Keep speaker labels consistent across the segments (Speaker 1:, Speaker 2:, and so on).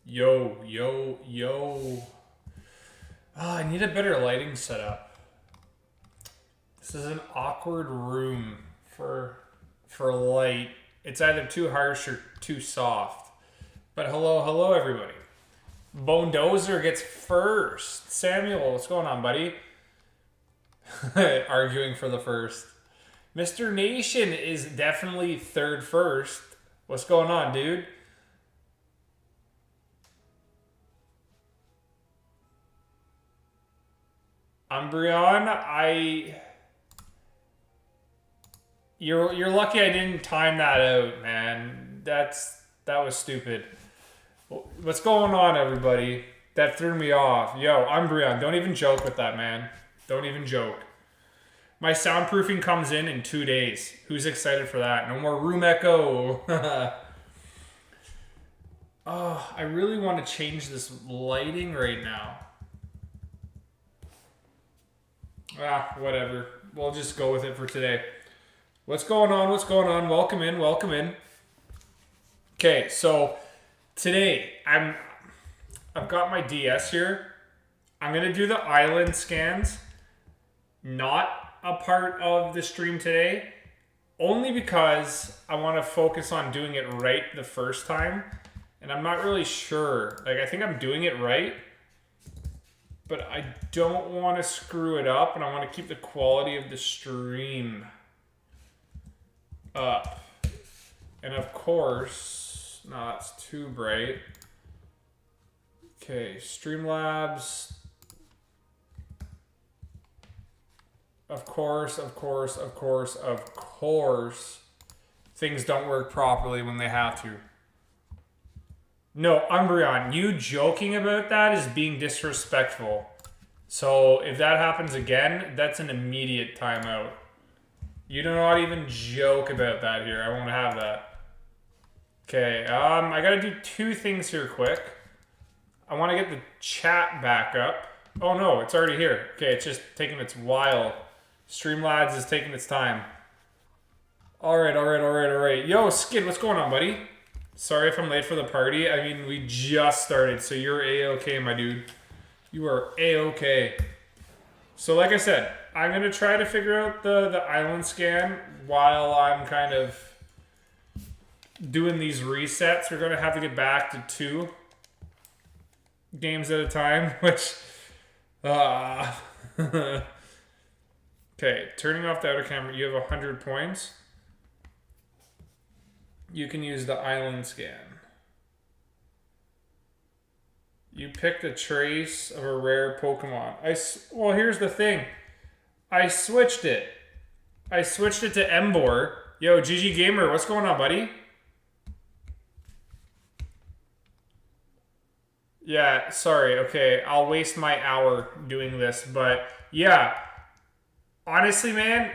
Speaker 1: Yo, yo, yo. Oh, I need a better lighting setup. This is an awkward room for light. It's either too harsh or too soft. But hello everybody. Bone Dozer gets first. Samuel, what's going on, buddy? Arguing for the first. Mr. Nation is definitely third first. What's going on, dude? Umbreon, you're lucky I didn't time that out, man. That was stupid. What's going on, everybody? That threw me off. Yo, Umbreon, don't even joke with that, man. Don't even joke. My soundproofing comes in 2 days. Who's excited for that? No more room echo. Oh, I really want to change this lighting right now. Whatever. We'll just go with it for today. What's going on? What's going on? Welcome in. Welcome in. Okay, so today I've got my DS here. I'm gonna do the island scans. Not a part of the stream today, only because I want to focus on doing it right the first time, and I'm not really sure. Like, I think I'm doing it right, but I don't want to screw it up, and I want to keep the quality of the stream up. And of course, no, that's too bright. Okay, Streamlabs. Of course, things don't work properly when they have to. No, Umbreon, you joking about that is being disrespectful. So if that happens again, that's an immediate timeout. You do not even joke about that here. I won't have that. Okay, I gotta do 2 things here quick. I want to get the chat back up. Oh no, it's already here. Okay, it's just taking its while. Streamlabs is taking its time. Alright. Yo, Skid, what's going on, buddy? Sorry if I'm late for the party. I mean, we just started, so you're A-okay, my dude. You are A-okay. So like I said, I'm going to try to figure out the island scan while I'm kind of doing these resets. We're going to have to get back to 2 games at a time, which... Okay, turning off the outer camera, you have 100 points. You can use the island scan. You picked a trace of a rare Pokemon. Well, here's the thing. I switched it. I switched it to Embor. Yo, GG Gamer, what's going on, buddy? Yeah, sorry. Okay, I'll waste my hour doing this, but yeah. Honestly, man,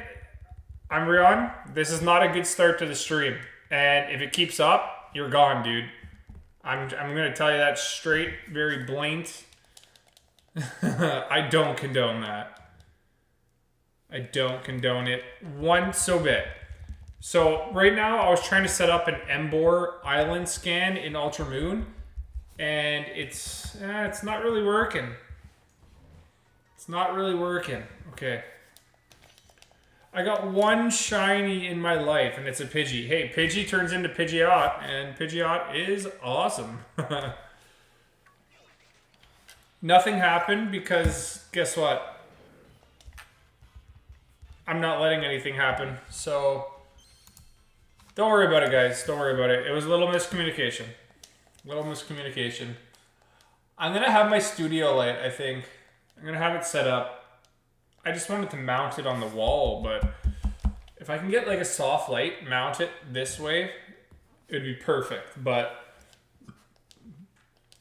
Speaker 1: Umbreon, this is not a good start to the stream. And if it keeps up, you're gone, dude. I'm going to tell you that straight, very blatant. I don't condone that. I don't condone it one so bit. So right now, I was trying to set up an Embor Island scan in Ultra Moon. And it's not really working. It's not really working. Okay. I got 1 shiny in my life, and it's a Pidgey. Hey, Pidgey turns into Pidgeot, and Pidgeot is awesome. Nothing happened because, guess what? I'm not letting anything happen, so don't worry about it, guys. Don't worry about it. It was a little miscommunication. I'm going to have my studio light, I think. I'm going to have it set up. I just wanted to mount it on the wall, but if I can get like a soft light, mount it this way, it would be perfect. But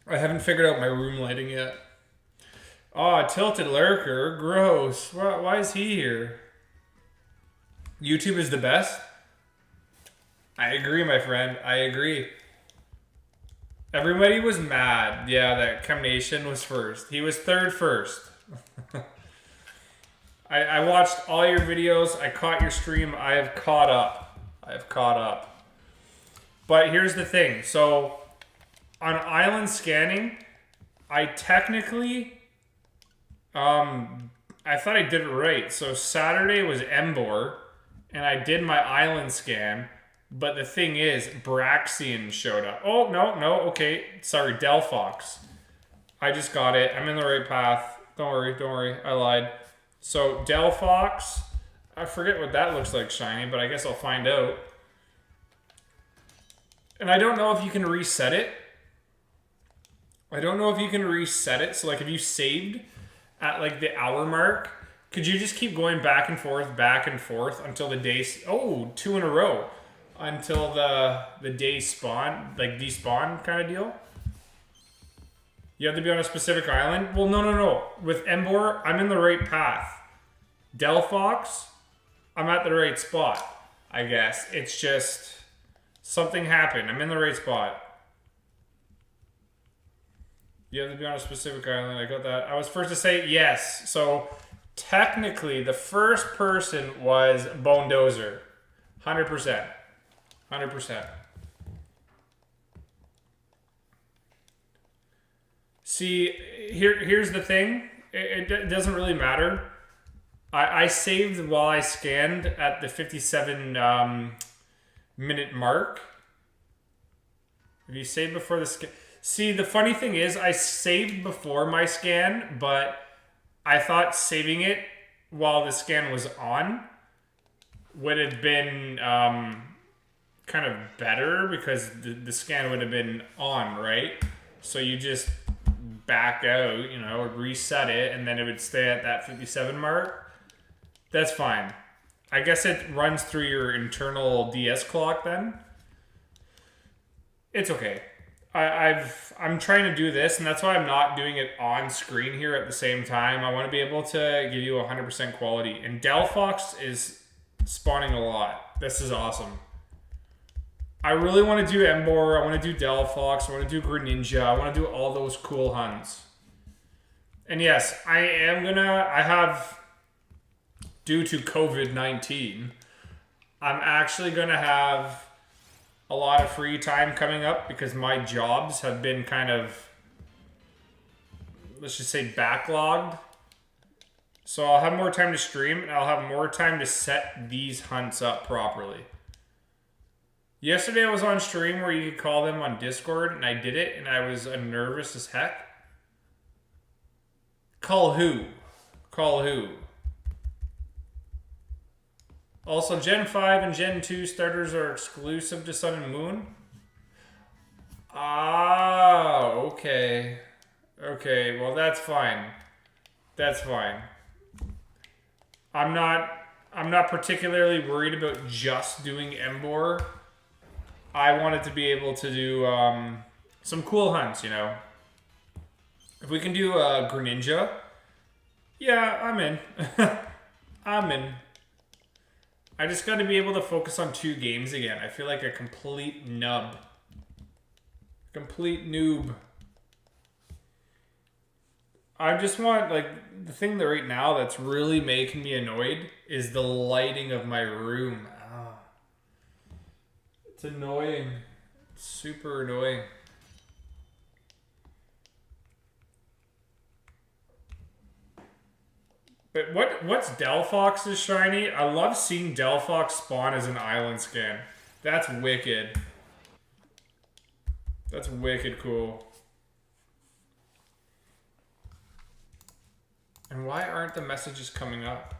Speaker 1: I haven't figured out my room lighting yet. Oh, Tilted Lurker, gross. Why is he here? YouTube is the best? I agree, my friend. I agree. Everybody was mad. Yeah, that Chem was first. He was third first. I watched all your videos. I caught your stream. I have caught up. But here's the thing. So on island scanning, I technically, I thought I did it right. So Saturday was Embor, and I did my island scan. But the thing is, Braxian showed up. Oh, no, okay. Sorry, Delphox. I just got it. I'm in the right path. Don't worry. I lied. So Delphox, I forget what that looks like, Shiny, but I guess I'll find out. And I don't know if you can reset it. So like if you saved at like the hour mark, could you just keep going back and forth until the day, 2 in a row, until the day spawn, like despawn kind of deal? You have to be on a specific island? Well, no. With Embor, I'm in the right path. Delphox, I'm at the right spot, I guess. It's just something happened. I'm in the right spot. You have to be on a specific island. I got that. I was first to say yes. So technically, the first person was Bonedozer. 100%. 100%. See, here's the thing. It doesn't really matter. I saved while I scanned at the 57 minute mark. If you save before the scan... See, the funny thing is, I saved before my scan, but I thought saving it while the scan was on would have been kind of better, because the scan would have been on, right? So you just back out, reset it, and then it would stay at that 57 mark. That's fine. I guess it runs through your internal DS clock then. It's okay. I'm trying to do this, and that's why I'm not doing it on screen here at the same time. I want to be able to give you 100% quality. And Delphox is spawning a lot. This is awesome. I really want to do Embor. I want to do Delphox. I want to do Greninja. I want to do all those cool hunts. And yes, I have, due to COVID-19, I'm actually going to have a lot of free time coming up, because my jobs have been kind of, let's just say, backlogged. So I'll have more time to stream, and I'll have more time to set these hunts up properly. Yesterday I was on stream where you could call them on Discord, and I did it, and I was nervous as heck. Call who? Also, Gen 5 and Gen 2 starters are exclusive to Sun and Moon. Ah, okay. Okay, well that's fine. I'm not particularly worried about just doing Embor. I wanted to be able to do some cool hunts, If we can do Greninja, yeah, I'm in. I'm in. I just got to be able to focus on 2 games again. I feel like a complete nub. Complete noob. I just want, the thing that right now that's really making me annoyed is the lighting of my room. Ah. It's annoying. It's super annoying. But what's Delphox's shiny? I love seeing Delphox spawn as an island scan. That's wicked. That's wicked cool. And why aren't the messages coming up?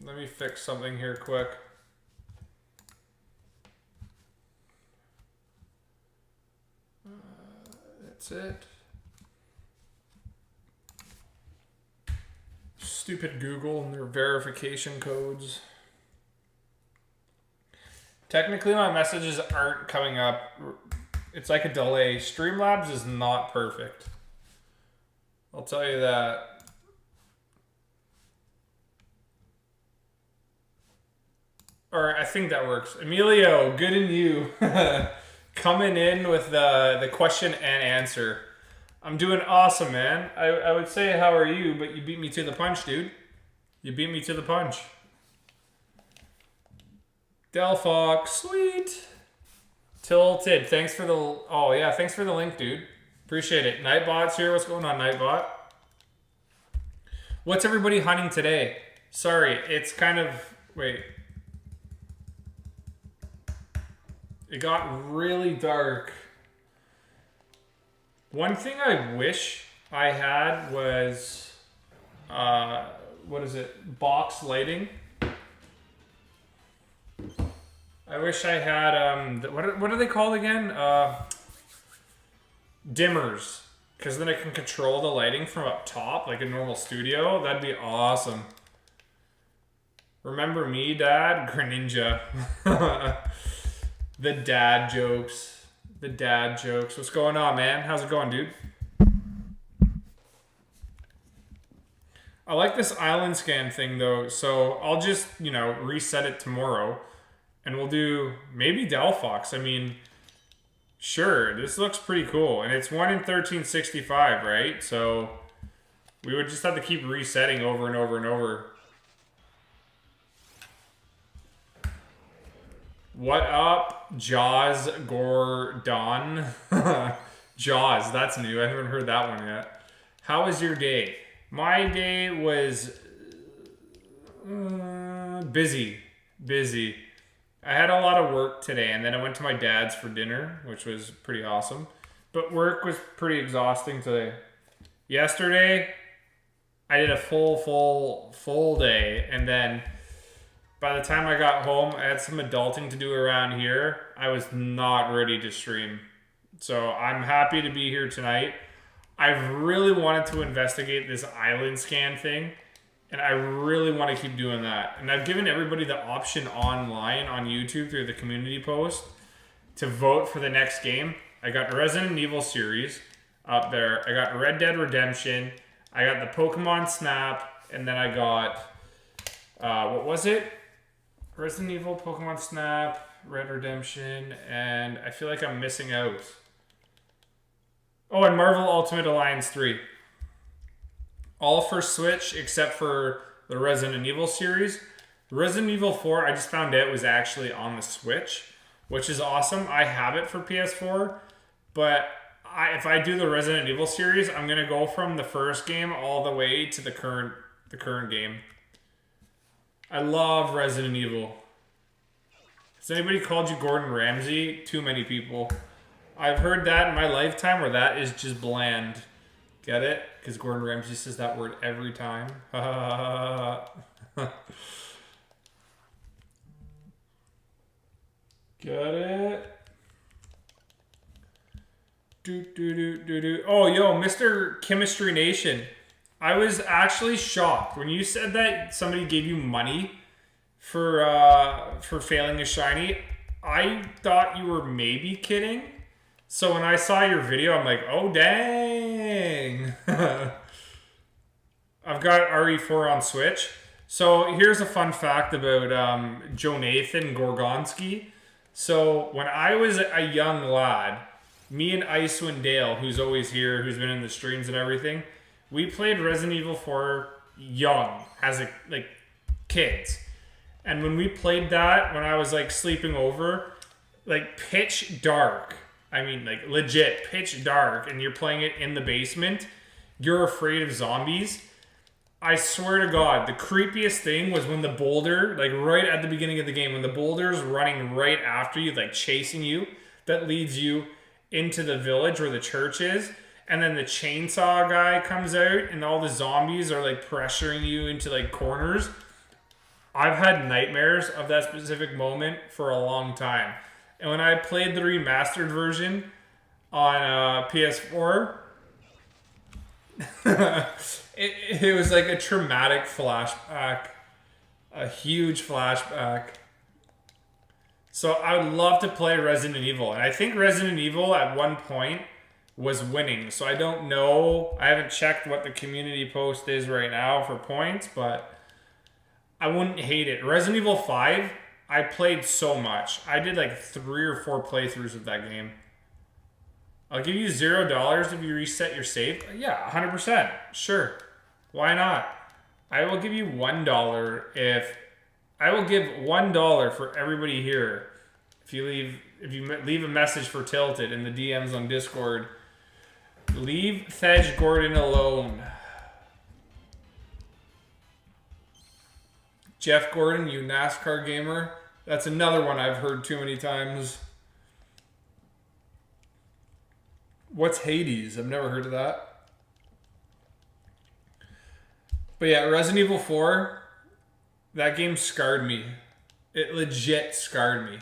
Speaker 1: Let me fix something here quick. That's it. Stupid Google and their verification codes. Technically, my messages aren't coming up. It's like a delay. Streamlabs is not perfect. I'll tell you that. Or I think that works. Emilio, good in you. Coming in with the question and answer. I'm doing awesome, man. I would say how are you, but you beat me to the punch, dude. You beat me to the punch. Delphox, sweet. Tilted, thanks for the... Oh, yeah, thanks for the link, dude. Appreciate it. Nightbot's here. What's going on, Nightbot? What's everybody hunting today? Sorry, it's kind of... Wait. It got really dark. One thing I wish I had was... what is it? Box lighting. I wish I had, what are they called again? Dimmers. Because then I can control the lighting from up top, like a normal studio. That'd be awesome. Remember me, Dad? Greninja. The dad jokes. The dad jokes. What's going on, man? How's it going, dude? I like this island scan thing, though. So I'll just, reset it tomorrow. And we'll do maybe Delphox. I mean, sure, this looks pretty cool. And it's 1 in 1365, right? So we would just have to keep resetting over and over and over. What up, Jaws Gordon? Jaws, that's new. I haven't heard that one yet. How was your day? My day was busy. I had a lot of work today, and then I went to my dad's for dinner, which was pretty awesome. But work was pretty exhausting today. Yesterday, I did a full day, and then by the time I got home, I had some adulting to do around here. I was not ready to stream. So I'm happy to be here tonight. I've really wanted to investigate this island scan thing. And I really want to keep doing that. And I've given everybody the option online on YouTube through the community post to vote for the next game. I got Resident Evil series up there. I got Red Dead Redemption. I got the Pokemon Snap. And then I got, what was it? Resident Evil, Pokemon Snap, Red Redemption. And I feel like I'm missing out. Oh, and Marvel Ultimate Alliance 3. All for Switch except for the Resident Evil series. Resident Evil 4, I just found out was actually on the Switch, which is awesome. I have it for PS4, but if I do the Resident Evil series, I'm going to go from the first game all the way to the current game. I love Resident Evil. Has anybody called you Gordon Ramsay? Too many people. I've heard that in my lifetime where that is just bland. Get it? Because Gordon Ramsay says that word every time. Get it? Oh, yo, Mr. Chemistry Nation. I was actually shocked when you said that somebody gave you money for failing a shiny. I thought you were maybe kidding. So when I saw your video, I'm like, oh, dang. I've got RE4 on Switch. So here's a fun fact about Jonathan Gorgonski. So when I was a young lad, me and Icewind Dale, who's always here, who's been in the streams and everything, we played Resident Evil 4 young, as kids. And when we played that, when I was sleeping over, pitch dark. I mean, legit pitch dark, and you're playing it in the basement, you're afraid of zombies. I swear to God, the creepiest thing was when the boulder, right at the beginning of the game, when the boulder's running right after you, chasing you, that leads you into the village where the church is, and then the chainsaw guy comes out, and all the zombies are, pressuring you into, corners. I've had nightmares of that specific moment for a long time. And when I played the remastered version on PS4, it was a traumatic flashback. A huge flashback. So I would love to play Resident Evil. And I think Resident Evil at one point was winning. So I don't know. I haven't checked what the community post is right now for points, but I wouldn't hate it. Resident Evil 5... I played so much. I did 3 or 4 playthroughs of that game. I'll give you $0 if you reset your save. Yeah, 100%. Sure. Why not? I will give you $1 if I will give $1 for everybody here if you leave a message for Tilted in the DMs on Discord. Leave Thej Gordon alone. Jeff Gordon, you NASCAR gamer. That's another one I've heard too many times. What's Hades? I've never heard of that. But yeah, Resident Evil 4, that game scarred me. It legit scarred me.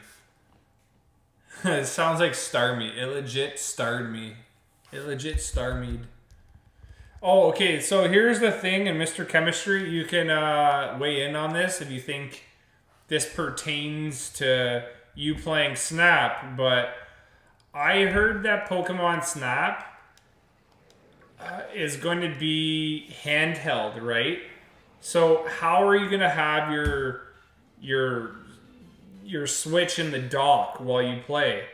Speaker 1: It sounds like star me. It legit starred me. It legit star me'd. Oh, okay. So here's the thing, and Mr. Chemistry, you can weigh in on this if you think this pertains to you playing Snap. But I heard that Pokemon Snap is going to be handheld, right? So how are you going to have your Switch in the dock while you play?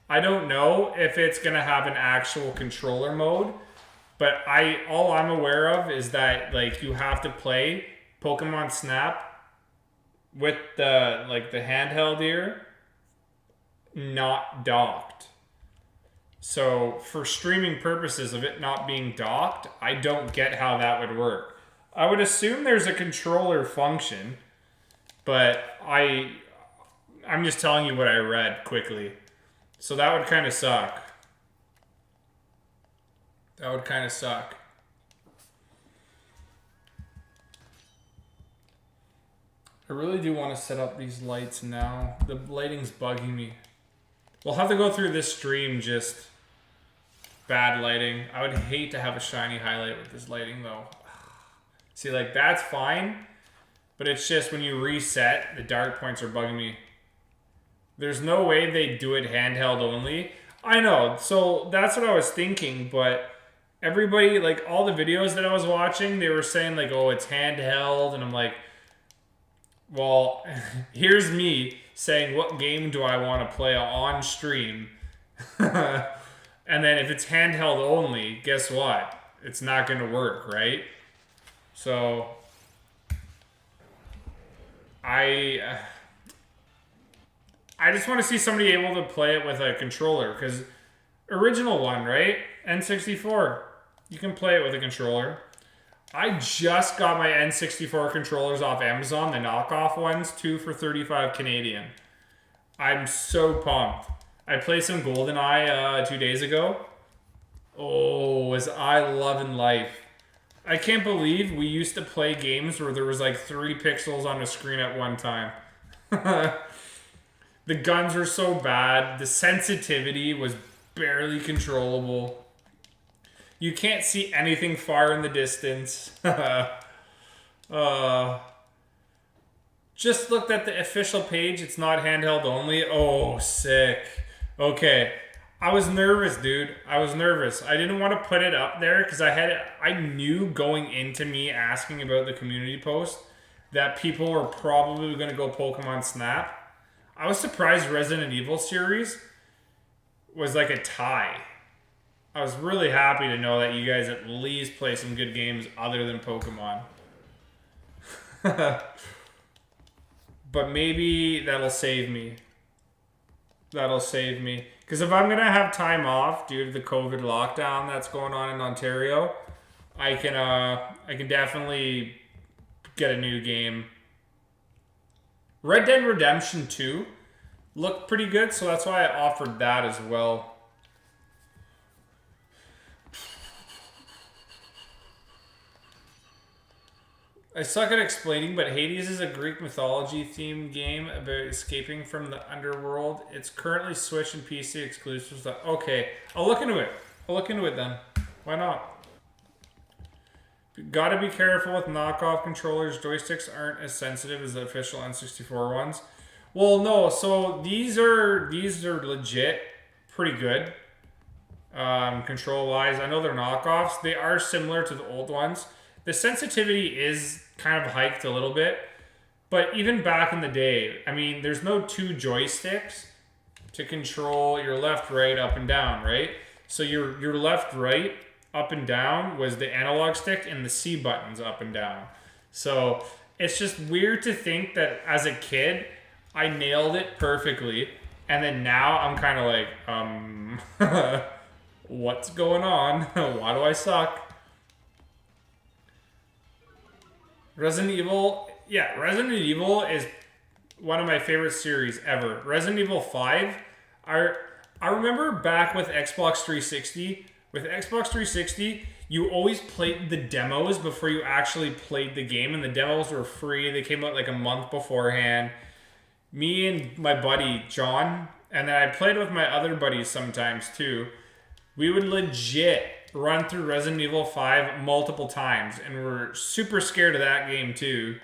Speaker 1: I don't know if it's going to have an actual controller mode, but all I'm aware of is that like you have to play Pokemon Snap with the handheld here, not docked. So for streaming purposes of it not being docked, I don't get how that would work. I would assume there's a controller function, but I'm just telling you what I read quickly. So that would kind of suck. That would kind of suck. I really do want to set up these lights now. The lighting's bugging me. We'll have to go through this stream just bad lighting. I would hate to have a shiny highlight with this lighting though. See, like that's fine, but it's just when you reset, the dark points are bugging me. There's no way they do it handheld only. I know, so that's what I was thinking, but everybody, like all the videos that I was watching, they were saying like, oh, it's handheld, and I'm like, well, here's me saying what game do I want to play on stream? And then if it's handheld only, guess what? It's not going to work, right? So I just want to see somebody able to play it with a controller, because original one, right? N64, you can play it with a controller. I just got my N64 controllers off Amazon, the knockoff ones, 2 for 35 Canadian. I'm so pumped. I played some GoldenEye 2 days ago. Oh, was I loving life. I can't believe we used to play games where there was like 3 pixels on a screen at one time. The guns were so bad. The sensitivity was barely controllable. You can't see anything far in the distance. Just looked at the official page. It's not handheld only. Oh, sick. Okay. I was nervous, dude. I was nervous. I didn't want to put it up there because I knew going into me asking about the community post that people were probably going to go Pokemon Snap. I was surprised Resident Evil series was like a tie. I was really happy to know that you guys at least play some good games other than Pokemon. But maybe that'll save me. That'll save me. Because if I'm going to have time off due to the COVID lockdown that's going on in Ontario, I can definitely get a new game. Red Dead Redemption 2 looked pretty good, so that's why I offered that as well. I suck at explaining, but Hades is a Greek mythology themed game about escaping from the underworld. It's currently Switch and PC exclusive. Okay, I'll look into it. I'll look into it then. Why not? Gotta be careful with knockoff controllers. Joysticks aren't as sensitive as the official N64 ones. Well, no. So these are legit pretty good. Control-wise, I know they're knockoffs. They are similar to the old ones. The sensitivity is kind of hiked a little bit, but even back in the day, I mean, there's no 2 joysticks to control your left, right, up, and down, right? So your left, right, up and down was the analog stick and the C buttons up and down. So it's just weird to think that as a kid, I nailed it perfectly. And then now I'm kind of like, what's going on? Why do I suck? Resident Evil, yeah, Resident Evil is one of my favorite series ever. Resident Evil 5, I remember back with Xbox 360, with Xbox 360, you always played the demos before you actually played the game, and the demos were free. They came out like a month beforehand. Me and my buddy, John, and then I played with my other buddies sometimes too. We would legit run through Resident Evil 5 multiple times, and we're super scared of that game too,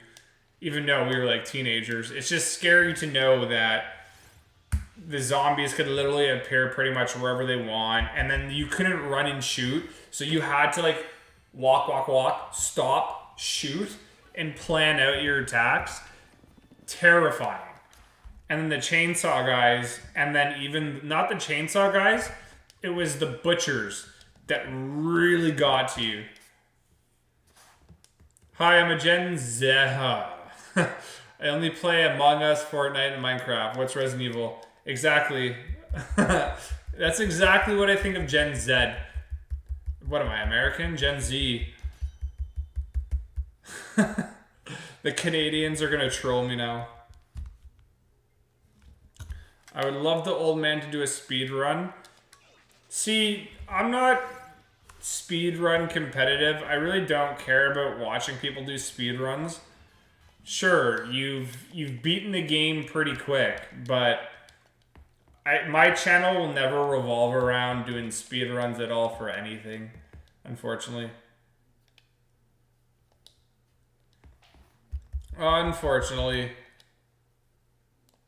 Speaker 1: even though we were like teenagers. It's just scary to know that the zombies could literally appear pretty much wherever they want, and then you couldn't run and shoot, so you had to like walk, stop, shoot, and plan out your attacks. Terrifying. And then the chainsaw guys, and then even not the chainsaw guys, it was the butchers that really got to you. Hi, I'm a Gen Z. I only play Among Us, Fortnite, and Minecraft. What's Resident Evil? Exactly. That's exactly what I think of Gen Z. What am I, American? Gen Z. The Canadians are going to troll me now. I would love the old man to do a speed run. See, I'm not speed run competitive. I really don't care about watching people do speed runs. Sure, you've beaten the game pretty quick, but my channel will never revolve around doing speed runs at all for anything, unfortunately. Unfortunately.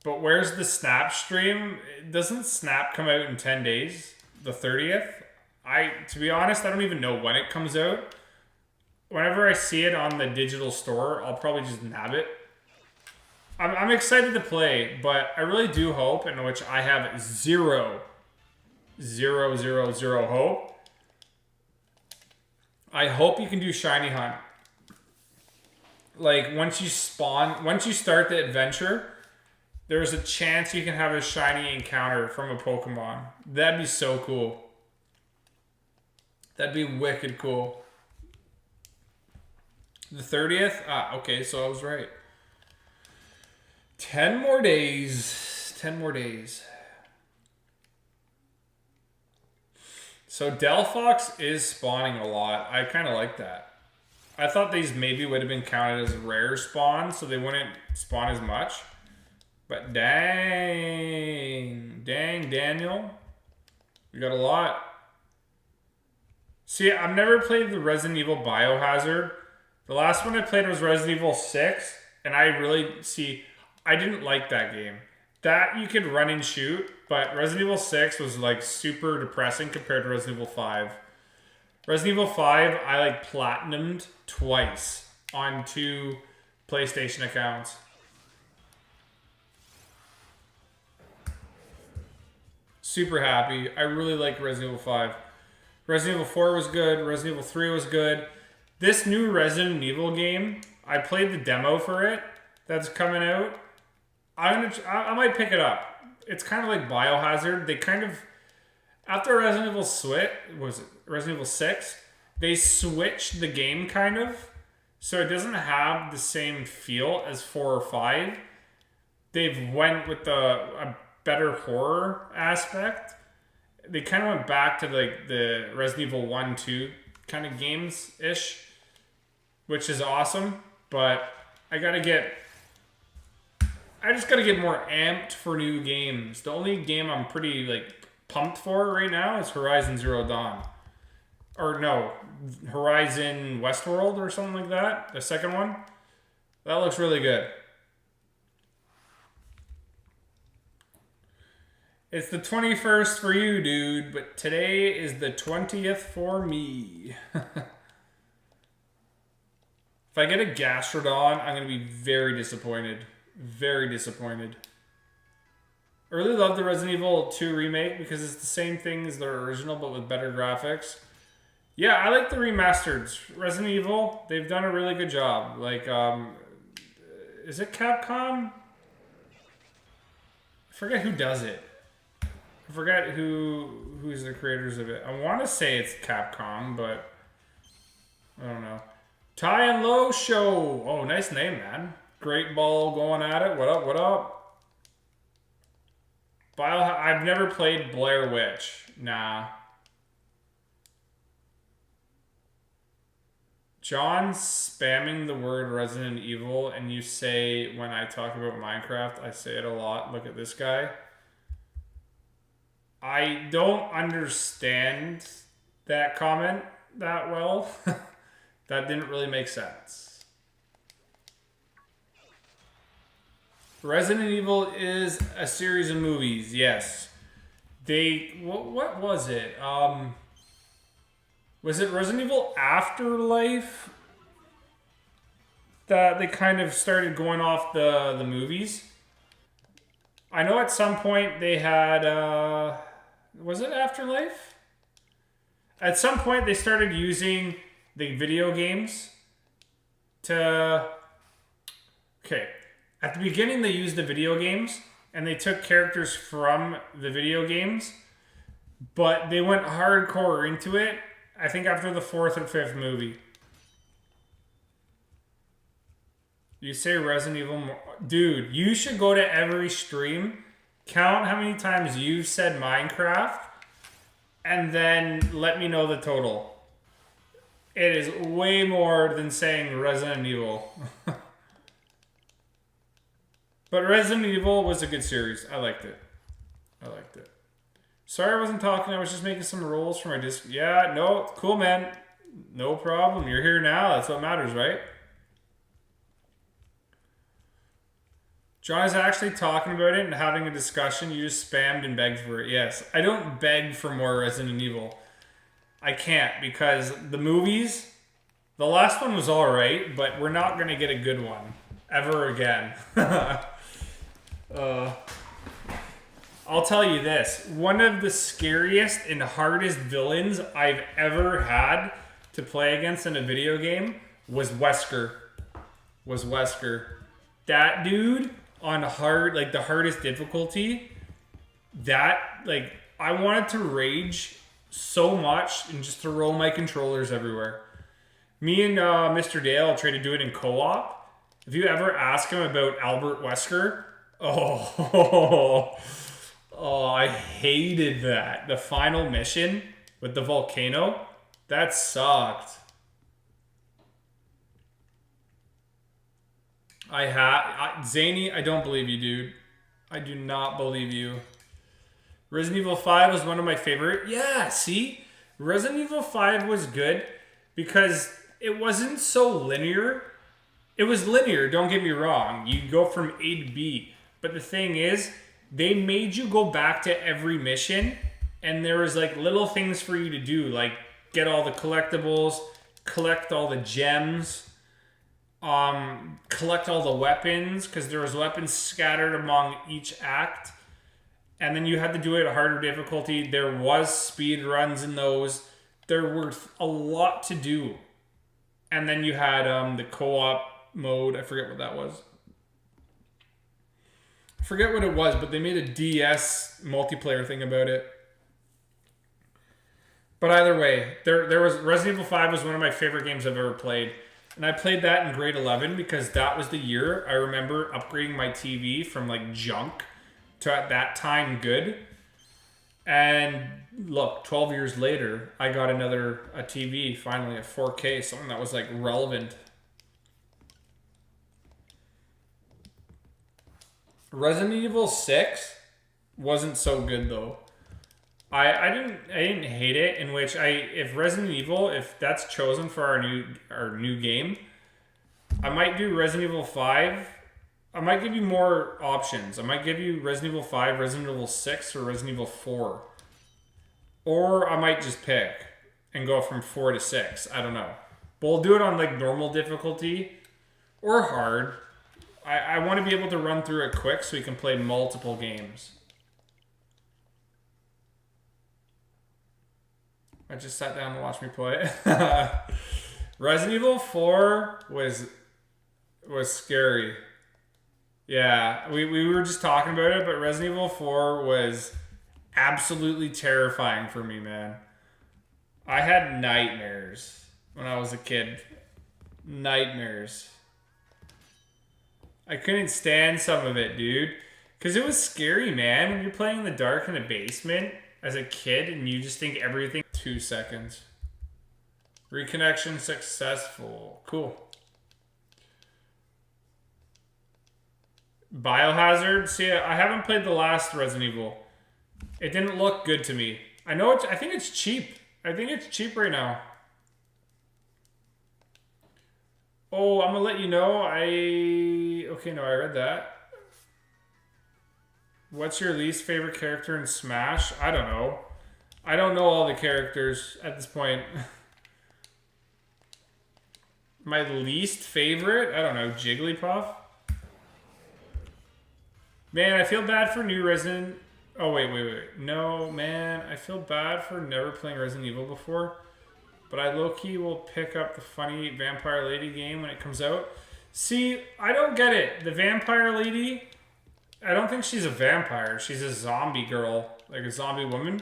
Speaker 1: But where's the Snap stream? Doesn't Snap come out in 10 days? The 30th? To be honest, I don't even know when it comes out. Whenever I see it on the digital store, I'll probably just nab it. I'm excited to play, but I really do hope, in which I have zero hope. I hope you can do Shiny Hunt. Like, once you start the adventure, there's a chance you can have a shiny encounter from a Pokemon. That'd be so cool. That'd be wicked cool. The 30th? Okay, so I was right. 10 more days. 10 more days. So Delphox is spawning a lot. I kind of like that. I thought these maybe would have been counted as rare spawns, so they wouldn't spawn as much. But dang, Daniel. We got a lot. See, I've never played the Resident Evil Biohazard. The last one I played was Resident Evil 6, and I didn't like that game. That you could run and shoot, but Resident Evil 6 was like super depressing compared to Resident Evil 5. Resident Evil 5, I like platinumed twice on 2 PlayStation accounts. Super happy. I really like Resident Evil 5. Resident Evil 4 was good. Resident Evil 3 was good. This new Resident Evil game, I played the demo for it that's coming out. I might pick it up. It's kind of like Biohazard. They kind of, after Resident Evil 6, they switched the game kind of, so it doesn't have the same feel as 4 or 5. They've went with a better horror aspect. They kind of went back to like the Resident Evil 1, 2 kind of games-ish, which is awesome, but I just gotta get more amped for new games. The only game I'm pretty like pumped for right now is Horizon Zero Dawn. Or no, Horizon Westworld or something like that. The second one. That looks really good. It's the 21st for you, dude, but today is the 20th for me. If I get a Gastrodon, I'm going to be very disappointed. Very disappointed. I really love the Resident Evil 2 remake because it's the same thing as the original but with better graphics. Yeah, I like the remasters. Resident Evil, they've done a really good job. Like, Is it Capcom? I forget who does it. I forget who's the creators of it. I want to say it's Capcom, but I don't know. Ty and Low Show. Oh, nice name, man. Great Ball going at it. What up? What up? I've never played Blair Witch. Nah. John's spamming the word Resident Evil, and you say when I talk about Minecraft, I say it a lot. Look at this guy. I don't understand that comment that well. That didn't really make sense. Resident Evil is a series of movies, yes. What was it? Was it Resident Evil Afterlife that they kind of started going off the movies? I know at some point they had, was it Afterlife? At some point they started using the video games to, okay, at the beginning they used the video games and they took characters from the video games, but they went hardcore into it, I think after the 4th or 5th movie. You say Resident Evil more. Dude, you should go to every stream, count how many times you've said Minecraft, and then let me know the total. It is way more than saying Resident Evil. But Resident Evil was a good series. I liked it. Sorry I wasn't talking. I was just making some rolls for my disc. Yeah, no, cool, man. No problem. You're here now. That's what matters, right? John is actually talking about it and having a discussion. You just spammed and begged for it. Yes. I don't beg for more Resident Evil. I can't because the movies, the last one was alright, but we're not going to get a good one ever again. I'll tell you this. One of the scariest and hardest villains I've ever had to play against in a video game was Wesker. That dude on hard, like the hardest difficulty, that, like, I wanted to rage so much and just throw my controllers everywhere. Me and Mr. Dale tried to do it in co-op. If you ever ask him about Albert Wesker, I hated that. The final mission with the volcano, that sucked. Zany, I don't believe you, dude. I do not believe you. Resident Evil 5 was one of my favorite. Yeah, see? Resident Evil 5 was good because it wasn't so linear. It was linear, don't get me wrong. You go from A to B. But the thing is, they made you go back to every mission, and there was like little things for you to do, like get all the collectibles, collect all the gems, collect all the weapons, because there was weapons scattered among each act. And then you had to do it at harder difficulty. There was speed runs in those. There were a lot to do. And then you had the co-op mode. I forget what that was. I forget what it was, but they made a DS multiplayer thing about it. But either way, there was Resident Evil 5 was one of my favorite games I've ever played. And I played that in grade 11 because that was the year I remember upgrading my TV from like junk to at that time good. And look, 12 years later, I got a TV, finally, a 4K, something that was like relevant. Resident Evil 6 wasn't so good though. I didn't hate it, in which if Resident Evil, if that's chosen for our new game, I might do Resident Evil 5. I might give you more options. I might give you Resident Evil 5, Resident Evil 6, or Resident Evil 4. Or I might just pick and go from 4 to 6. I don't know. But we'll do it on like normal difficulty or hard. I want to be able to run through it quick so we can play multiple games. I just sat down and watched me play it. Resident Evil 4 was scary. Yeah, we were just talking about it, but Resident Evil 4 was absolutely terrifying for me, man. I had nightmares when I was a kid. Nightmares. I couldn't stand some of it, dude. Because it was scary, man. When you're playing in the dark in a basement as a kid and you just think everything... 2 seconds. Reconnection successful. Cool. Biohazard? See, I haven't played the last Resident Evil. It didn't look good to me. I know it's... I think it's cheap. I think it's cheap right now. Oh, I'm gonna let you know. Okay, no, I read that. What's your least favorite character in Smash? I don't know. I don't know all the characters at this point. My least favorite? I don't know. Jigglypuff? Man, I feel bad for new Resident... Oh, wait. No, man. I feel bad for never playing Resident Evil before. But I low-key will pick up the funny Vampire Lady game when it comes out. See, I don't get it. The Vampire Lady... I don't think she's a vampire. She's a zombie girl. Like a zombie woman.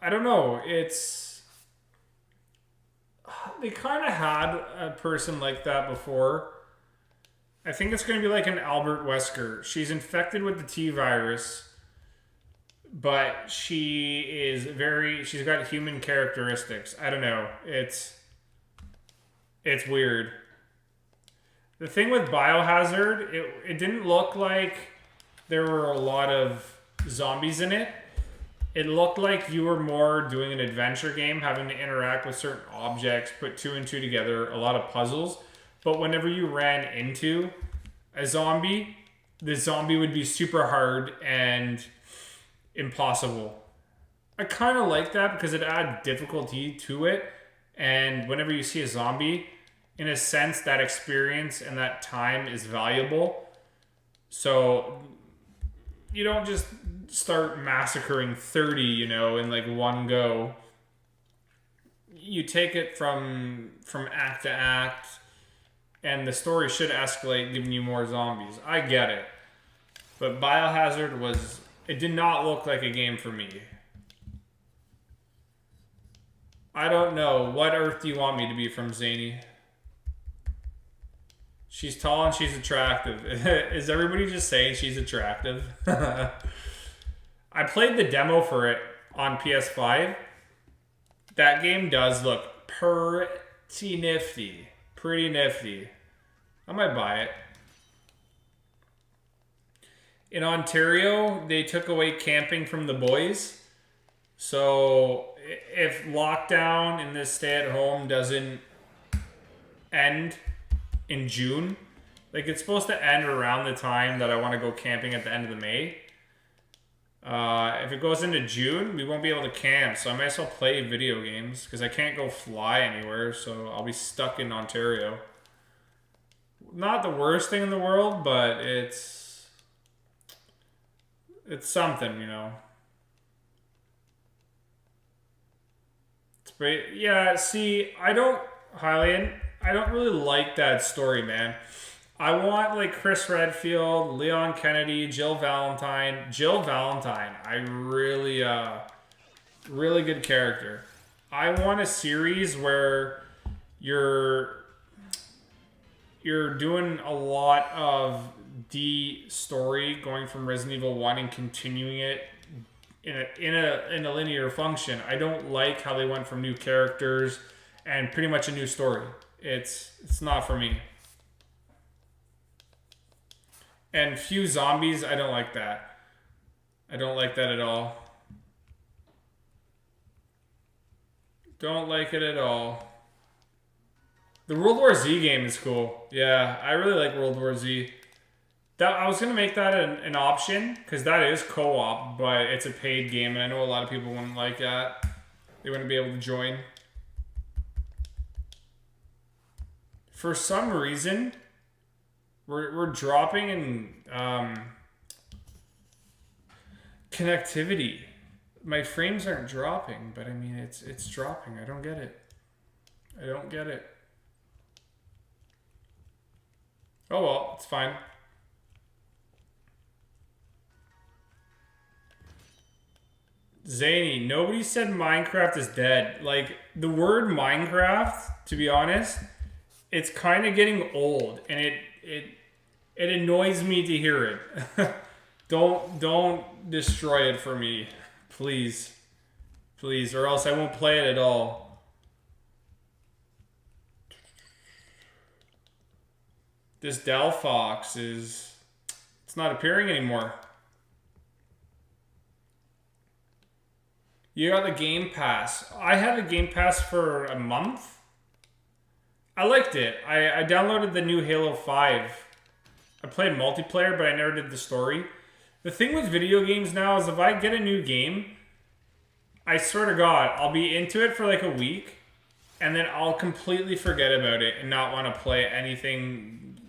Speaker 1: I don't know. It's... They kind of had a person like that before. I think it's going to be like an Albert Wesker. She's infected with the T-virus. But she is very... She's got human characteristics. I don't know. It's weird. The thing with Biohazard, it didn't look like there were a lot of zombies in it. It looked like you were more doing an adventure game, having to interact with certain objects, put 2 and 2 together, a lot of puzzles. But whenever you ran into a zombie, the zombie would be super hard and impossible. I kind of like that because it added difficulty to it. And whenever you see a zombie, in a sense, that experience and that time is valuable. So you don't just start massacring 30, you know, in like one go. You take it from act to act, and the story should escalate, giving you more zombies. I get it. But Biohazard was... It did not look like a game for me. I don't know. What Earth do you want me to be from, Zany? She's tall and she's attractive. Is everybody just saying she's attractive? I played the demo for it on PS5. That game does look pretty nifty. Pretty nifty. I might buy it. In Ontario, they took away camping from the boys. So if lockdown and this stay-at-home doesn't end in June, like it's supposed to end around the time that I want to go camping at the end of the May. If it goes into June, we won't be able to camp, so I might as well play video games because I can't go fly anywhere, so I'll be stuck in Ontario. Not the worst thing in the world, but it's something, you know. But yeah, see, I don't really like that story, man. I want like Chris Redfield, Leon Kennedy, Jill Valentine. I really good character. I want a series where you're doing a lot of the story going from Resident Evil 1 and continuing it in a linear function. I don't like how they went from new characters and pretty much a new story. It's not for me. And few zombies, I don't like that. I don't like that at all. Don't like it at all. The World War Z game is cool. Yeah, I really like World War Z. I was going to make that an option, because that is co-op, but it's a paid game, and I know a lot of people wouldn't like that. They wouldn't be able to join. For some reason, we're dropping in connectivity. My frames aren't dropping, but I mean, it's dropping. I don't get it. I don't get it. Oh well, it's fine. Zany, nobody said Minecraft is dead. Like, the word Minecraft, to be honest, it's kind of getting old, and it annoys me to hear it. Don't destroy it for me, please, please, or else I won't play it at all. This Delphox it's not appearing anymore. You got the Game Pass. I had the Game Pass for a month. I liked it. I downloaded the new Halo 5. I played multiplayer, but I never did the story. The thing with video games now is if I get a new game, I swear to God, I'll be into it for like a week, and then I'll completely forget about it and not want to play anything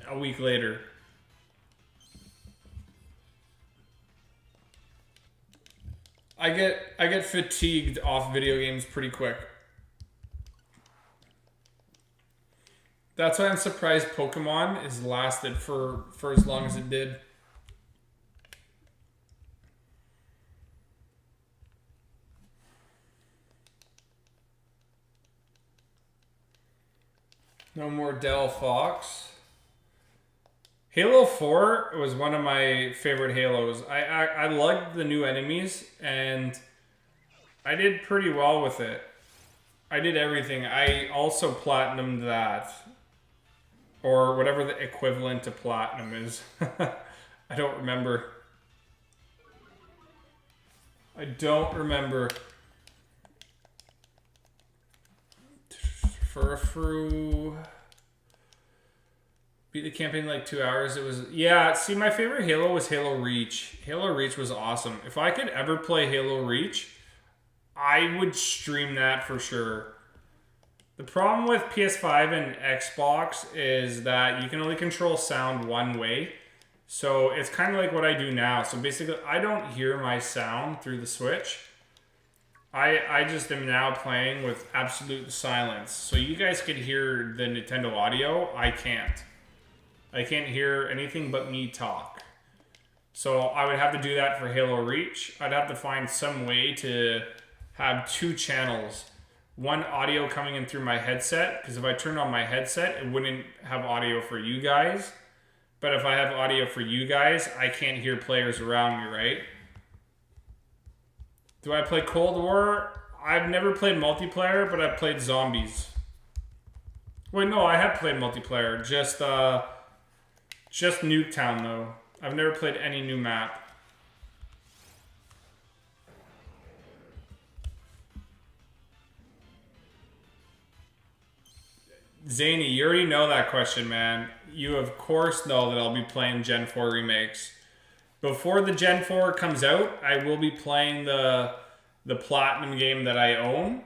Speaker 1: a week later. I get fatigued off video games pretty quick. That's why I'm surprised Pokemon has lasted for as long as it did. No more Delphox. Halo 4 was one of my favorite Halos. I liked the new enemies, and I did pretty well with it. I did everything. I also platinumed that. Or whatever the equivalent to platinum is. I don't remember. I don't remember. Furfru. Beat the campaign in like 2 hours. It was, yeah, see, my favorite Halo was Halo Reach. Halo Reach was awesome. If I could ever play Halo Reach, I would stream that for sure. The problem with PS5 and Xbox is that you can only control sound one way. So it's kind of like what I do now. So basically, I don't hear my sound through the Switch. I just am now playing with absolute silence. So you guys could hear the Nintendo audio. I can't. I can't hear anything but me talk. So I would have to do that for Halo Reach. I'd have to find some way to have 2 channels. One audio coming in through my headset, because if I turned on my headset, it wouldn't have audio for you guys. But if I have audio for you guys, I can't hear players around me, right? Do I play Cold War? I've never played multiplayer, but I've played zombies. Wait, no, I have played multiplayer. Just Nuketown, though. I've never played any new map. Zany, you already know that question, man. You of course know that I'll be playing Gen 4 remakes. Before the Gen 4 comes out, I will be playing the Platinum game that I own.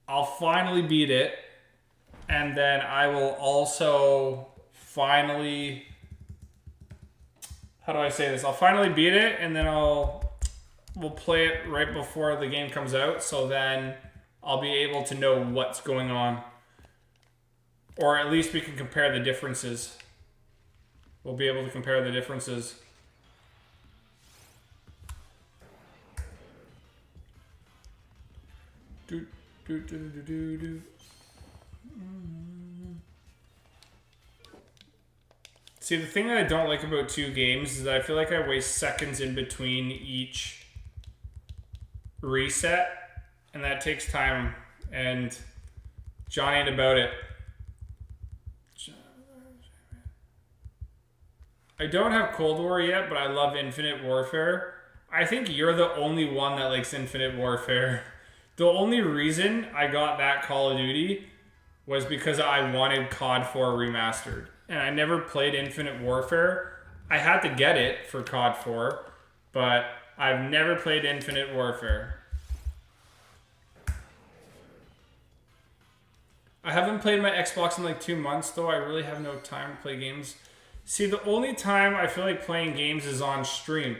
Speaker 1: I'll finally beat it. And then I will also finally... How do I say this? I'll finally beat it, and then we'll play it right before the game comes out, so then I'll be able to know what's going on. Or at least we can compare the differences. We'll be able to compare the differences. Do, do, do, do, do, do. See, the thing that I don't like about 2 games is that I feel like I waste seconds in between each reset, and that takes time, and John ain't about it. I don't have Cold War yet, but I love Infinite Warfare. I think you're the only one that likes Infinite Warfare. The only reason I got that Call of Duty was because I wanted COD 4 remastered. And I never played Infinite Warfare. I had to get it for COD 4, but I've never played Infinite Warfare. I haven't played my Xbox in like 2 months, though. I really have no time to play games. See, the only time I feel like playing games is on stream.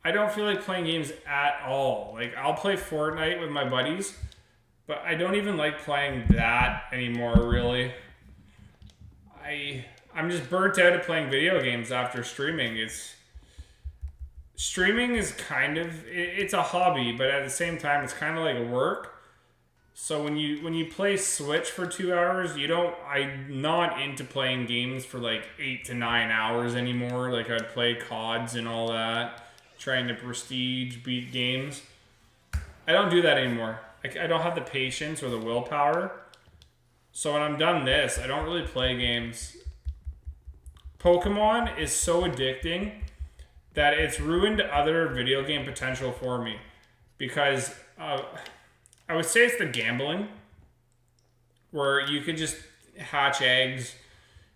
Speaker 1: I don't feel like playing games at all. Like, I'll play Fortnite with my buddies, but I don't even like playing that anymore, really. I'm just burnt out of playing video games after streaming. streaming is kind of it's a hobby, but at the same time, it's kind of like work. So when you play Switch for 2 hours, you don't. I'm not into playing games for like 8 to 9 hours anymore. Like I'd play CODs and all that, trying to prestige beat games. I don't do that anymore. I don't have the patience or the willpower. So when I'm done this, I don't really play games. Pokemon is so addicting that it's ruined other video game potential for me because I would say it's the gambling where you can just hatch eggs,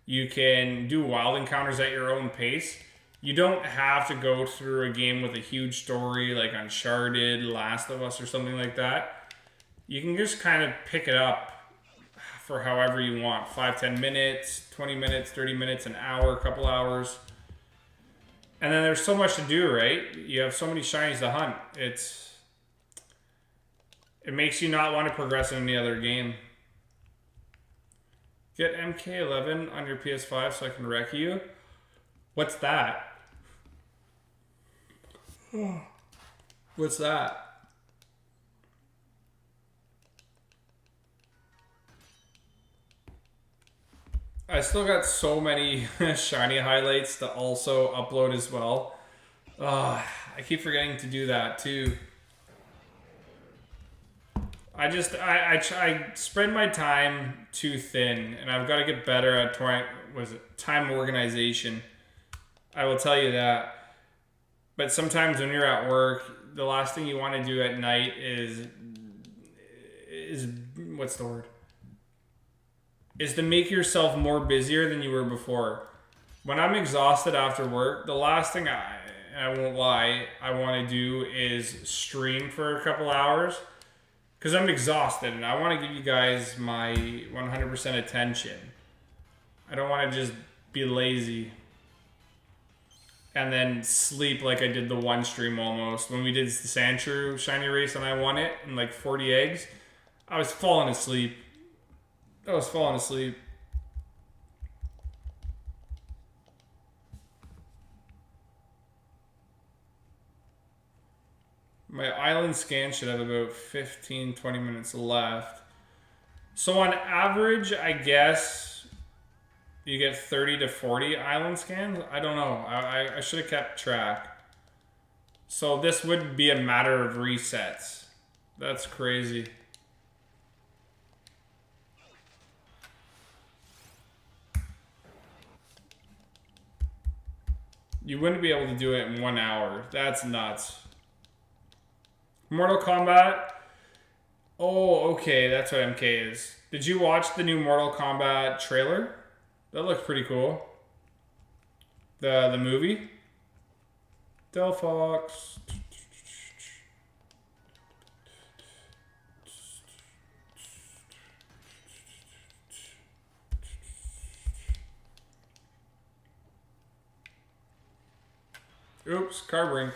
Speaker 1: you can do wild encounters at your own pace. You don't have to go through a game with a huge story like Uncharted, Last of Us, or something like that. You can just kind of pick it up for however you want. 5, 10 minutes, 20 minutes, 30 minutes, an hour, a couple hours. And then there's so much to do, right? You have so many shinies to hunt. It makes you not want to progress in any other game. Get MK11 on your PS5 so I can wreck you. What's that? What's that? I still got so many shiny highlights to also upload as well. I keep forgetting to do that too. I spread my time too thin, and I've got to get better at time organization. I will tell you that. But sometimes when you're at work, the last thing you want to do at night is what's the word? Is to make yourself more busier than you were before. When I'm exhausted after work, the last thing I won't lie, I want to do is stream for a couple hours. Because I'm exhausted and I want to give you guys my 100% attention. I don't want to just be lazy and then sleep like I did the one stream almost. When we did the Sandshrew shiny race and I won it in like 40 eggs, I was falling asleep. My island scan should have about 15, 20 minutes left. So on average, I guess you get 30 to 40 island scans. I don't know. I should have kept track. So this would be a matter of resets. That's crazy. You wouldn't be able to do it in 1 hour. That's nuts. Mortal Kombat. Oh, okay, that's what MK is. Did you watch the new Mortal Kombat trailer? That looks pretty cool. The movie. Del Fox. Oops, Carbrink.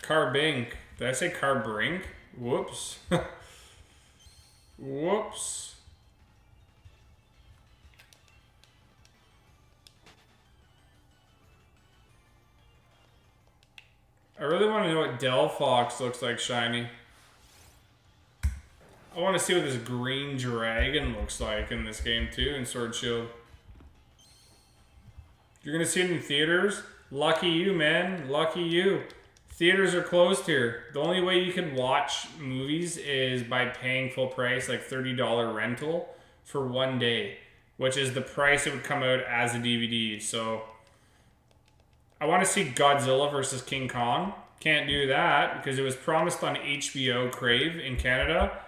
Speaker 1: Carbink. Did I say Carbrink? Whoops. Whoops. I really want to know what Del Fox looks like shiny. I want to see what this green dragon looks like in this game too, in Sword Shield. You're going to see it in theaters? Lucky you, man. Lucky you. Theaters are closed here. The only way you can watch movies is by paying full price, like $30 rental for 1 day, which is the price it would come out as a DVD. So I want to see Godzilla versus King Kong. Can't do that because it was promised on HBO Crave in Canada,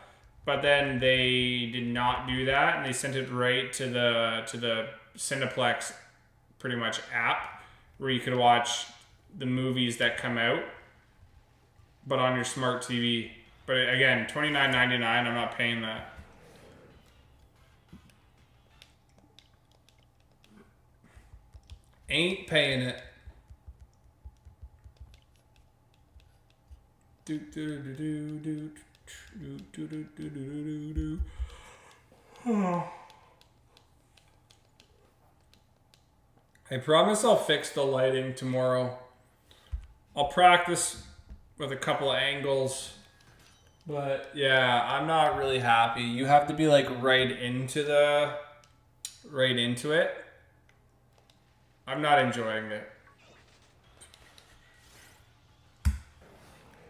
Speaker 1: but then they did not do that and they sent it right to the Cineplex pretty much app where you could watch the movies that come out, but on your smart TV. But again, $29.99, I'm not paying that. Ain't paying it. I promise I'll fix the lighting tomorrow. I'll practice with a couple of angles. But yeah, I'm not really happy. You have to be like right into it. I'm not enjoying it.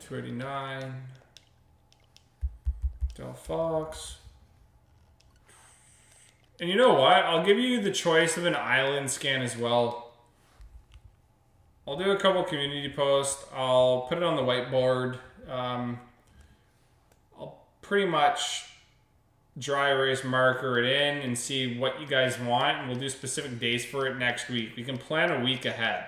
Speaker 1: 289. Del Fox. And you know what? I'll give you the choice of an island scan as well. I'll do a couple community posts. I'll put it on the whiteboard. I'll pretty much dry erase marker it in and see what you guys want, and we'll do specific days for it next week. We can plan a week ahead.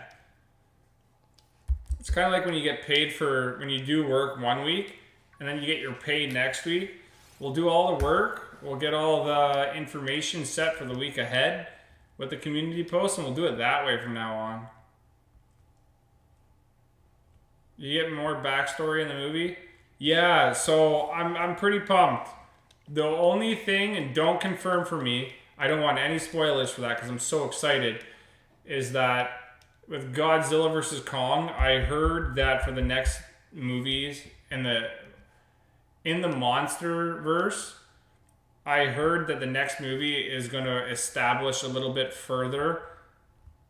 Speaker 1: It's kind of like when you get paid when you do work one week and then you get your pay next week. We'll do all the work. We'll get all the information set for the week ahead with the community post, and we'll do it that way from now on. You get more backstory in the movie? Yeah, so I'm pretty pumped. The only thing, and don't confirm for me, I don't want any spoilers for that because I'm so excited, is that with Godzilla vs. Kong, I heard that for the next movies in the monster verse, I heard that the next movie is going to establish a little bit further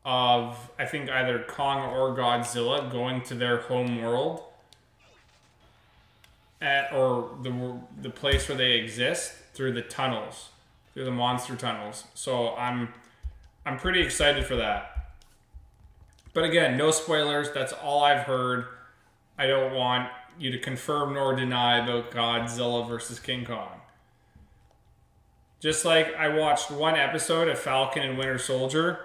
Speaker 1: of, I think, either Kong or Godzilla going to their home world or the place where they exist through the tunnels, through the monster tunnels. So I'm pretty excited for that. But again, no spoilers. That's all I've heard. I don't want you to confirm nor deny about Godzilla versus King Kong. Just like I watched one episode of Falcon and Winter Soldier,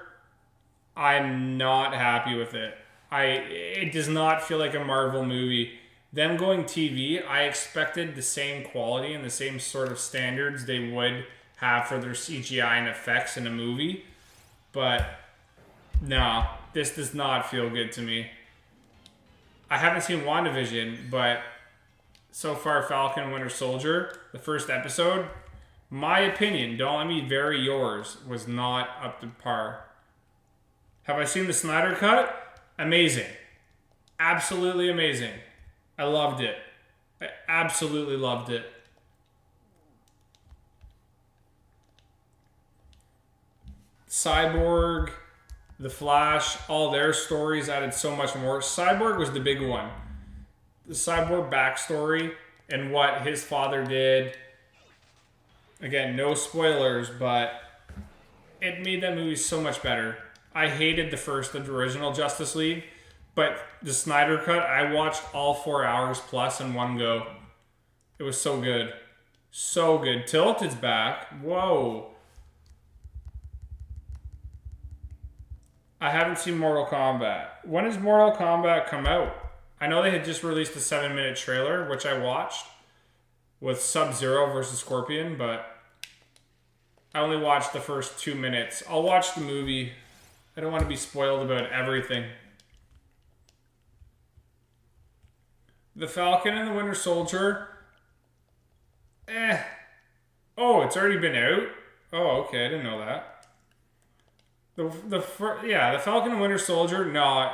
Speaker 1: I'm not happy with it. It does not feel like a Marvel movie. Them going TV, I expected the same quality and the same sort of standards they would have for their CGI and effects in a movie. But no, this does not feel good to me. I haven't seen WandaVision, but so far Falcon and Winter Soldier, the first episode, my opinion, don't let me vary yours, was not up to par. Have I seen the Snyder Cut? Amazing. Absolutely amazing. I loved it. I absolutely loved it. Cyborg, The Flash, all their stories added so much more. Cyborg was the big one. The Cyborg backstory and what his father did. Again, no spoilers, but it made that movie so much better. I hated the original Justice League, but the Snyder Cut, I watched all 4 hours plus in one go. It was so good. So good. Tilted's back. Whoa. I haven't seen Mortal Kombat. When does Mortal Kombat come out? I know they had just released a 7-minute trailer, which I watched, with Sub-Zero versus Scorpion, but I only watched the first 2 minutes. I'll watch the movie. I don't want to be spoiled about everything. The Falcon and the Winter Soldier. Oh, it's already been out? Oh, okay. I didn't know that. The Falcon and Winter Soldier. No,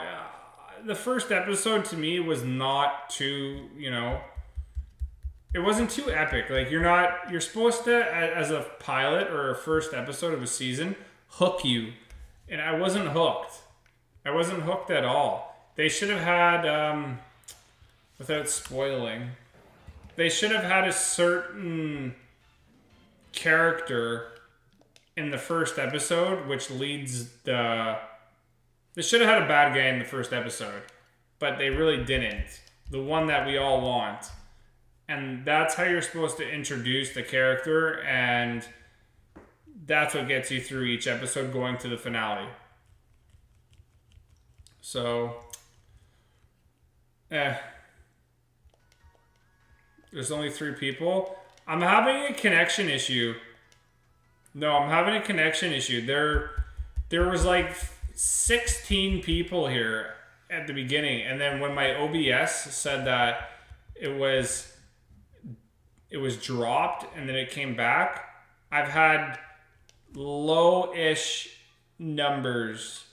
Speaker 1: the first episode to me was not too, it wasn't too epic. Like you're supposed to, as a pilot or a first episode of a season, hook you. And I wasn't hooked. I wasn't hooked at all. They should have had, without spoiling, they should have had a certain character in the first episode, which leads they should have had a bad guy in the first episode, but they really didn't. The one that we all want. And that's how you're supposed to introduce the character, and that's what gets you through each episode going to the finale. So, there's only 3 people. I'm having a connection issue. No, I'm having a connection issue. There was like 16 people here at the beginning, and then when my OBS said that it was dropped and then it came back, I've had low-ish numbers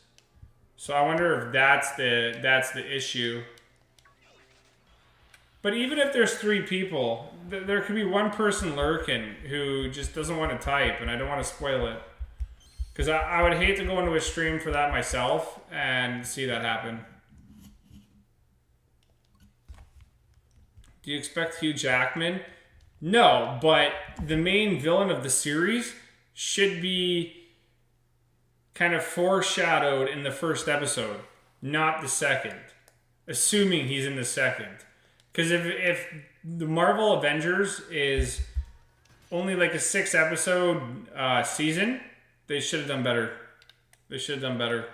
Speaker 1: So I wonder if that's the issue. But even if there's 3 people, there could be one person lurking who just doesn't want to type, and I don't want to spoil it. Because I would hate to go into a stream for that myself and see that happen. Do you expect Hugh Jackman? No, but the main villain of the series should be kind of foreshadowed in the first episode, not the second. Assuming he's in the second. Because if the Marvel Avengers is only like a 6-episode season, they should have done better. They should have done better.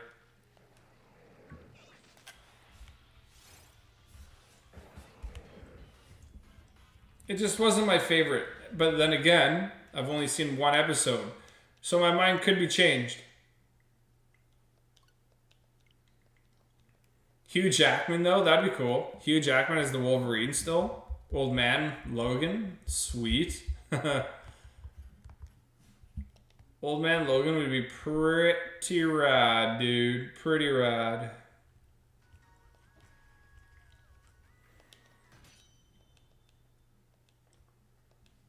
Speaker 1: It just wasn't my favorite. But then again, I've only seen 1 episode. So my mind could be changed. Hugh Jackman, though, that'd be cool. Hugh Jackman as the Wolverine still. Old man Logan. Sweet. Old man Logan would be pretty rad, dude. Pretty rad.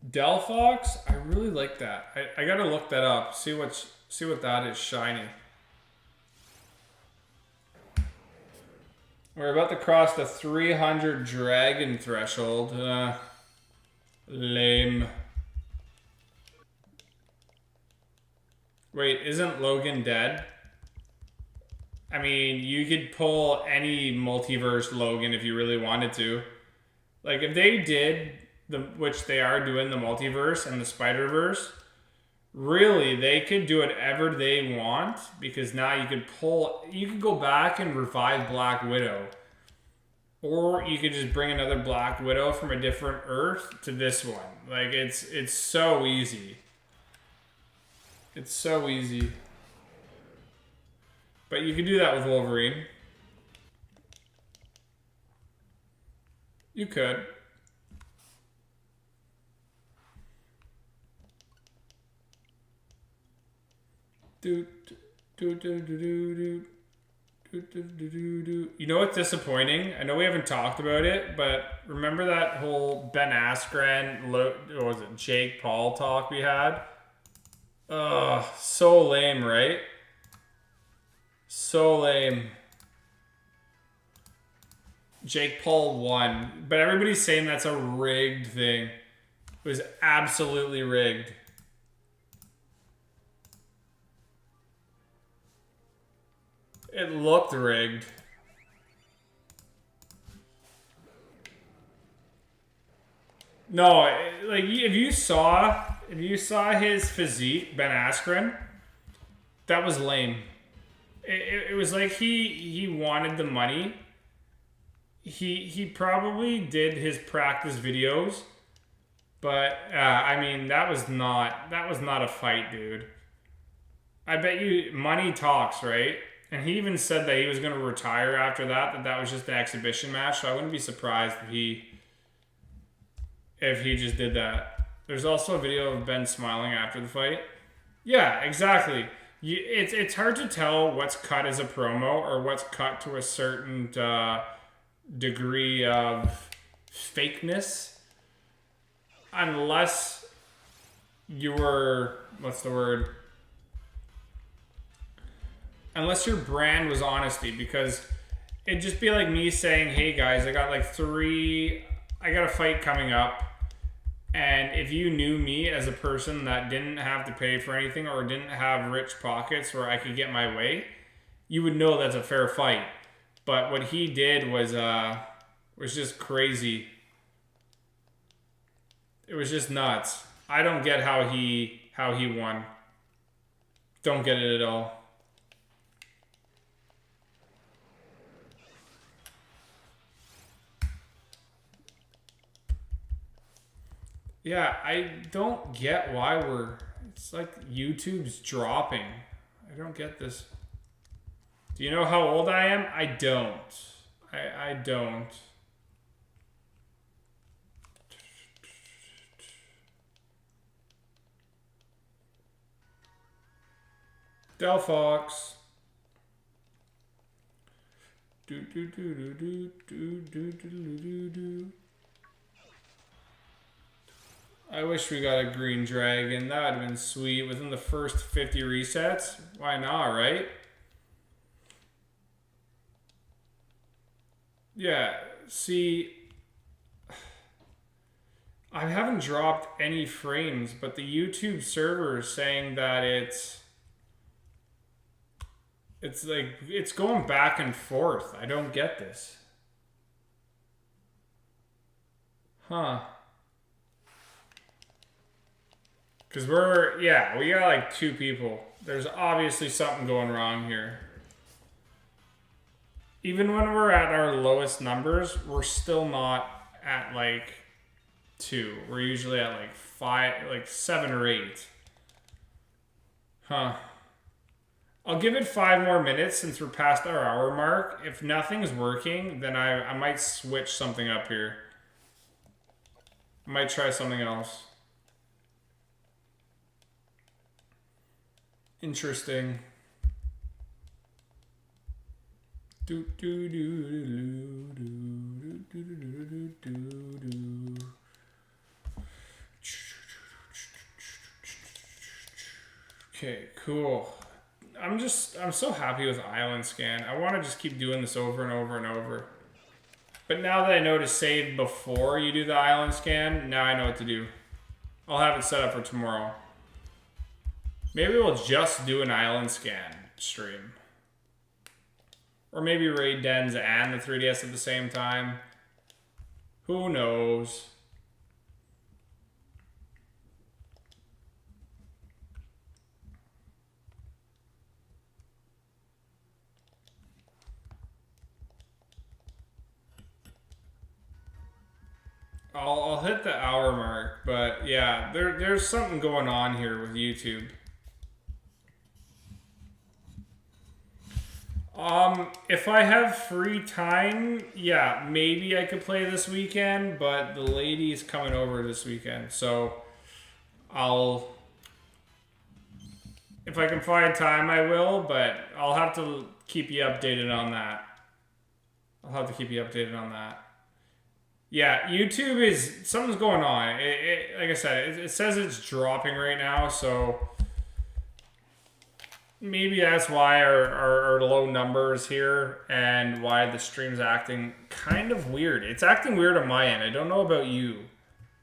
Speaker 1: Delphox? I really like that. I gotta look that up. See what that is shiny. We're about to cross the 300 dragon threshold. Lame. Wait, isn't Logan dead? I mean, you could pull any multiverse Logan if you really wanted to. Like, if they did, which they are doing, the multiverse and the Spider-Verse, really, they could do whatever they want, because now you could go back and revive Black Widow. Or you could just bring another Black Widow from a different Earth to this one. Like, it's so easy. It's so easy. But you could do that with Wolverine. You could. You know what's disappointing? I know we haven't talked about it, but remember that whole Ben Askren, what was it, Jake Paul talk we had? Ugh, so lame, right? So lame. Jake Paul won, but everybody's saying that's a rigged thing. It was absolutely rigged. It looked rigged. No, like if you saw his physique, Ben Askren, that was lame. It was like he wanted the money. He probably did his practice videos, but I mean that was not a fight, dude. I bet you money talks, right? And he even said that he was going to retire after that was just the exhibition match. So I wouldn't be surprised if he just did that. There's also a video of Ben smiling after the fight. Yeah, exactly. It's hard to tell what's cut as a promo or what's cut to a certain degree of fakeness, unless you're, what's the word? Unless your brand was honesty, because it'd just be like me saying, hey guys, I got a fight coming up, and if you knew me as a person that didn't have to pay for anything or didn't have rich pockets where I could get my way, you would know that's a fair fight. But what he did was just crazy. It was just nuts. I don't get how he won. Don't get it at all. Yeah, I don't get why it's like YouTube's dropping. I don't get this. Do you know how old I am? I don't. I don't. Delphox. I wish we got a green dragon. That would have been sweet within the first 50 resets. Why not, right? Yeah, see, I haven't dropped any frames, but the YouTube server is saying that it's like, it's going back and forth. I don't get this. Huh. Because we got like 2 people. There's obviously something going wrong here. Even when we're at our lowest numbers, we're still not at like 2. We're usually at like 5, like 7 or 8. Huh. I'll give it 5 more minutes since we're past our hour mark. If nothing's working, then I might switch something up here. I might try something else. Interesting. Okay, cool. I'm so happy with Island Scan. I want to just keep doing this over and over and over. But now that I know to save before you do the Island Scan, now I know what to do. I'll have it set up for tomorrow. Maybe we'll just do an Island Scan stream. Or maybe raid Dens and the 3DS at the same time. Who knows? I'll hit the hour mark, but yeah, there's something going on here with YouTube. If I have free time, yeah, maybe I could play this weekend, but the lady's coming over this weekend, so if I can find time, I will, but I'll have to keep you updated on that. Yeah, YouTube something's going on. Like I said, it says it's dropping right now, so maybe that's why our low numbers here and why the stream's acting kind of weird. It's acting weird on my end. I don't know about you.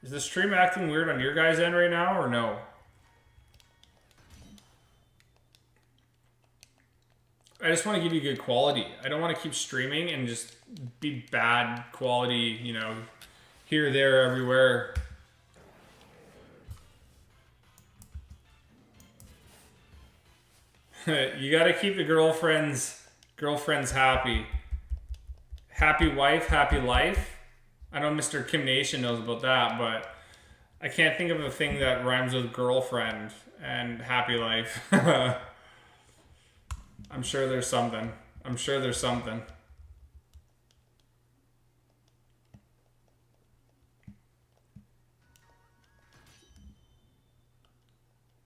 Speaker 1: Is the stream acting weird on your guys' end right now or no? I just want to give you good quality. I don't want to keep streaming and just be bad quality, you know, here, there, everywhere. You got to keep the girlfriends happy. Happy wife, happy life. I know Mr. Kim Nation knows about that, but I can't think of a thing that rhymes with girlfriend and happy life. I'm sure there's something.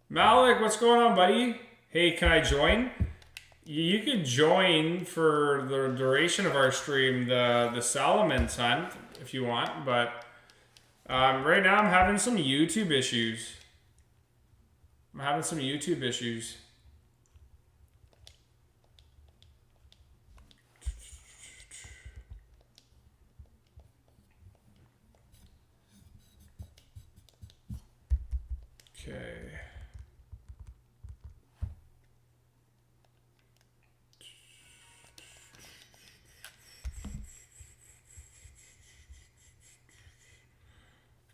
Speaker 1: Malik, what's going on, buddy? Hey, can I join? You could join for the duration of our stream, the Salamence hunt, if you want, but right now I'm having some YouTube issues. Okay.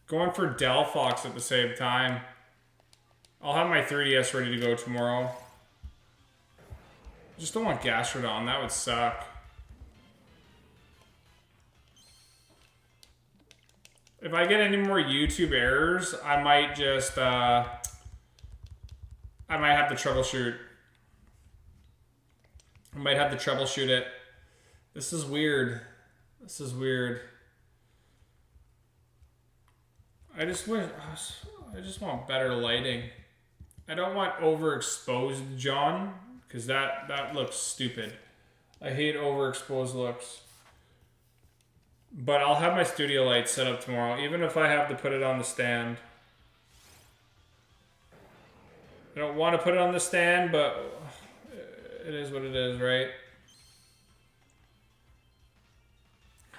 Speaker 1: Going for Delphox at the same time. I'll have my 3DS ready to go tomorrow. Just don't want Gastrodon. That would suck. If I get any more YouTube errors, I might just, I might have to troubleshoot. It. This is weird. I just want better lighting. I don't want overexposed John, because that looks stupid. I hate overexposed looks. But I'll have my studio light set up tomorrow, even if I have to put it on the stand. I don't want to put it on the stand, but it is what it is, right?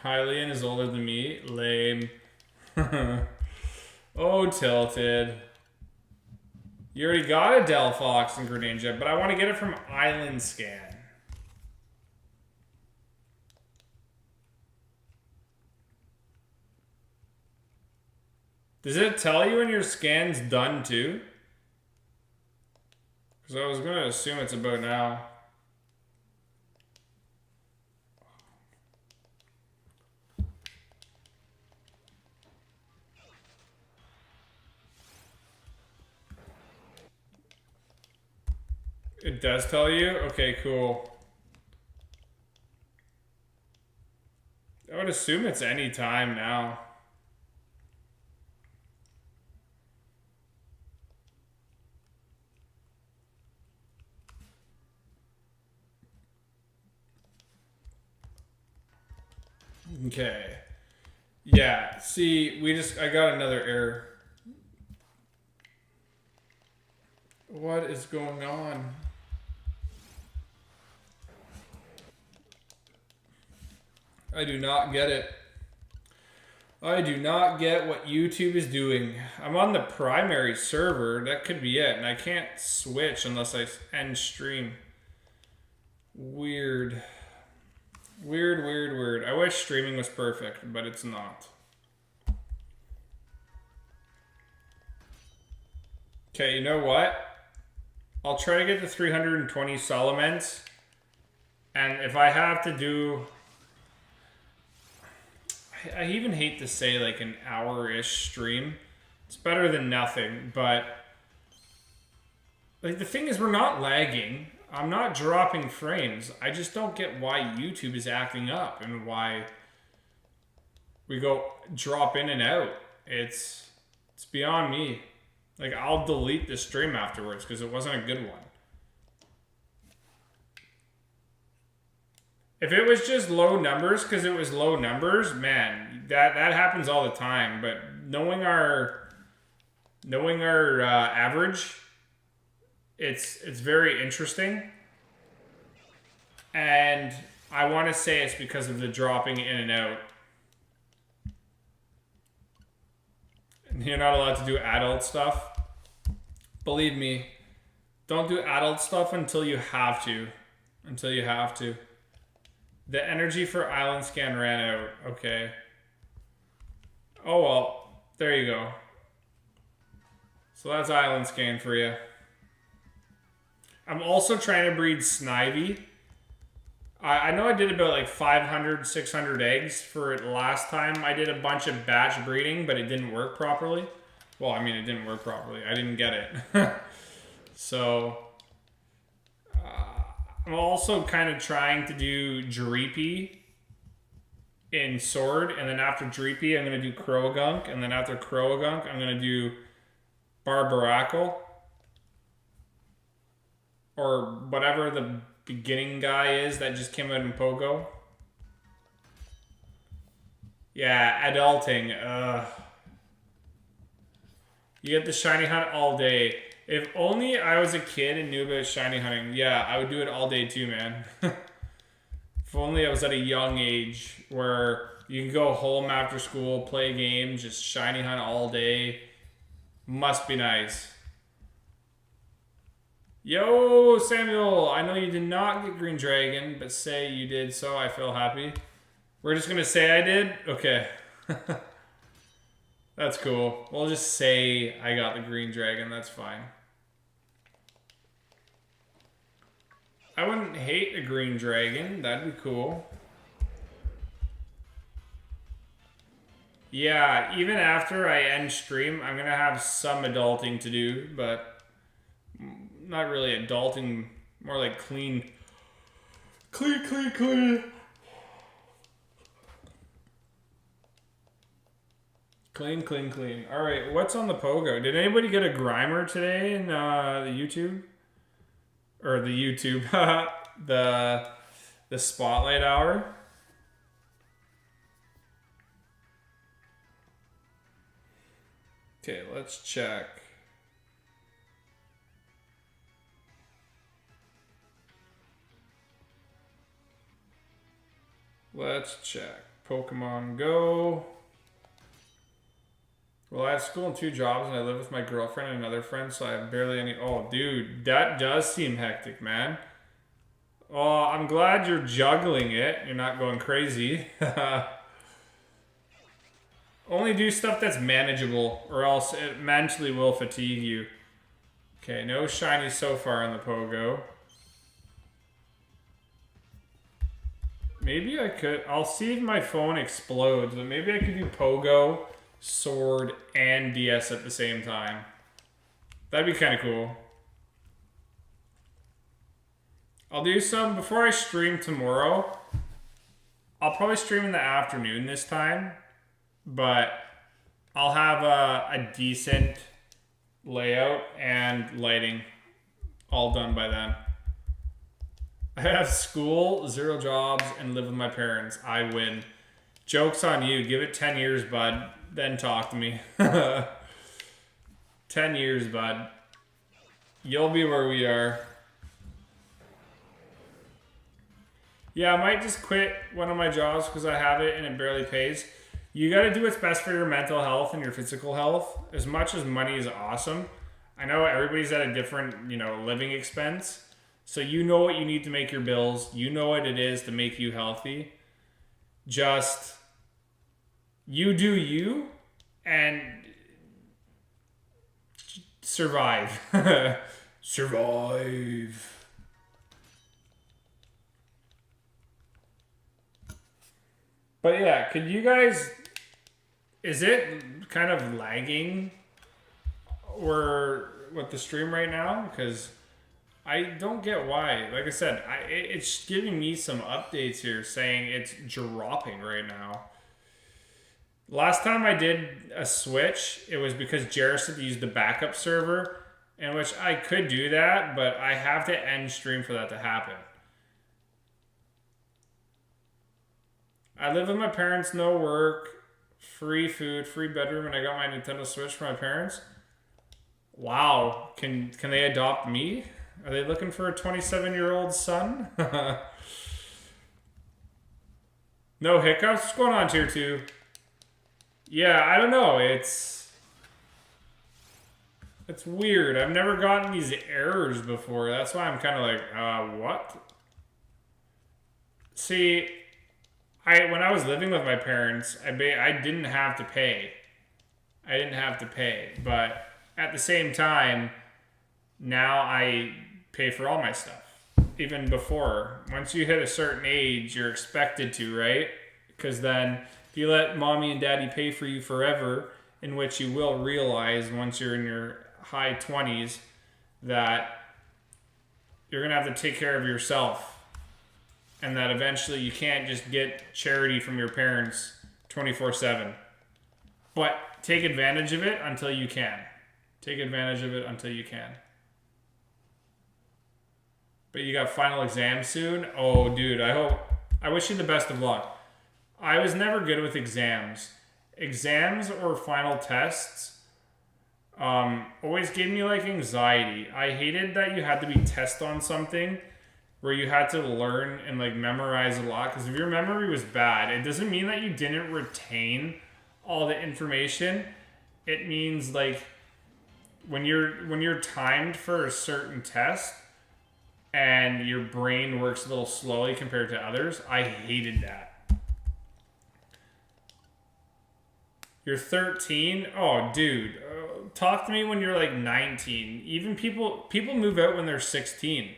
Speaker 1: Hylian is older than me. Lame. Oh, tilted. You already got a Delphox and Greninja, but I want to get it from Island Scan. Does it tell you when your scan's done too? Because I was going to assume it's about now. It does tell you? Okay, cool. I would assume it's any time now. Okay. Yeah, see, I got another error. What is going on? I do not get it. I do not get what YouTube is doing. I'm on the primary server. That could be it. And I can't switch unless I end stream. Weird. Weird, weird, weird. I wish streaming was perfect, but it's not. Okay, you know what? I'll try to get to 320 Salamence. And if I have to do... I even hate to say like an hour-ish stream. It's better than nothing, but... Like the thing is, we're not lagging. I'm not dropping frames. I just don't get why YouTube is acting up and why we go drop in and out. It's beyond me. Like, I'll delete the stream afterwards because it wasn't a good one. If it was just low numbers because it was low numbers, man, that happens all the time. But knowing our average, it's very interesting. And I want to say it's because of the dropping in and out. You're not allowed to do adult stuff. Believe me, don't do adult stuff until you have to. Until you have to. The energy for Island Scan ran out. Okay. Oh well, there you go. So that's Island Scan for you. I'm also trying to breed Snivy. I know I did about like 500, 600 eggs for it last time. I did a bunch of batch breeding, but it didn't work properly. Well, I mean, it didn't work properly. I didn't get it. So, I'm also kind of trying to do Dreepy in Sword. And then after Dreepy, I'm going to do Croagunk. And then after Croagunk, I'm going to do Barbaracle. Or whatever the beginning guy is that just came out in Pogo. Yeah, adulting. You get the shiny hunt all day. If only I was a kid and knew about shiny hunting. Yeah, I would do it all day too, man. If only I was at a young age where you can go home after school, play games, just shiny hunt all day. Must be nice. Yo, Samuel, I know you did not get Green Dragon, but say you did, so I feel happy. We're just going to say I did? Okay. That's cool. We'll just say I got the Green Dragon, that's fine. I wouldn't hate a Green Dragon, that'd be cool. Yeah, even after I end stream, I'm going to have some adulting to do, but... Not really adulting, more like clean. Clean. Clean. Alright, what's on the Pogo? Did anybody get a Grimer today in the YouTube? Or the YouTube, the The spotlight hour. Okay, let's check. Let's check. Pokemon Go. Well, I have school and 2 jobs, and I live with my girlfriend and another friend, so I have barely any... Oh, dude, that does seem hectic, man. Oh, I'm glad you're juggling it. You're not going crazy. Only do stuff that's manageable, or else it mentally will fatigue you. Okay, no shiny so far in the Pogo. Maybe I could... I'll see if my phone explodes, but maybe I could do Pogo, Sword, and DS at the same time. That'd be kind of cool. I'll do some... Before I stream tomorrow, I'll probably stream in the afternoon this time, but I'll have a decent layout and lighting all done by then. I have school, 0 jobs, and live with my parents. I win. Joke's on you. Give it 10 years, bud. Then talk to me. 10 years, bud. You'll be where we are. Yeah, I might just quit one of my jobs because I have it and it barely pays. You got to do what's best for your mental health and your physical health. As much as money is awesome, I know everybody's at a different, living expense. So you know what you need to make your bills. You know what it is to make you healthy. Just, you do you and survive. Survive. But yeah, could you guys... Is it kind of lagging or with the stream right now? Because... I don't get why. Like I said, it's giving me some updates here saying it's dropping right now. Last time I did a switch, it was because Jairus had used the backup server, in which I could do that, but I have to end stream for that to happen. I live with my parents, no work, free food, free bedroom, and I got my Nintendo Switch for my parents. Wow, can they adopt me? Are they looking for a 27-year-old son? No hiccups? What's going on, Tier 2? Yeah, I don't know. It's weird. I've never gotten these errors before. That's why I'm kind of like, what? See, when I was living with my parents, I didn't have to pay. I didn't have to pay. But at the same time, now I pay for all my stuff. Even before. Once you hit a certain age, you're expected to, right? Because then if you let mommy and daddy pay for you forever, in which you will realize once you're in your high 20s that you're going to have to take care of yourself. And that eventually you can't just get charity from your parents 24/7. But take advantage of it until you can. Take advantage of it until you can. But you got final exams soon? Oh, dude, I wish you the best of luck. I was never good with exams. Exams or final tests always gave me like anxiety. I hated that you had to be tested on something where you had to learn and like memorize a lot. Because if your memory was bad, it doesn't mean that you didn't retain all the information. It means like when you're timed for a certain test, and your brain works a little slowly compared to others. I hated that. You're 13? Oh, dude. Talk to me when you're like 19. Even people move out when they're 16.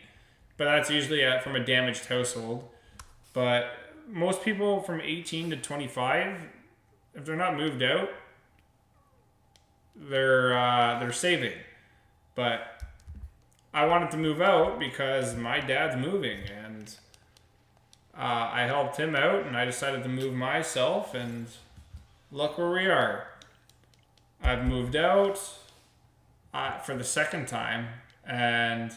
Speaker 1: But that's usually from a damaged household. But most people from 18 to 25, if they're not moved out, they're saving. But I wanted to move out because my dad's moving, and I helped him out, and I decided to move myself, and look where we are. I've moved out for the second time, and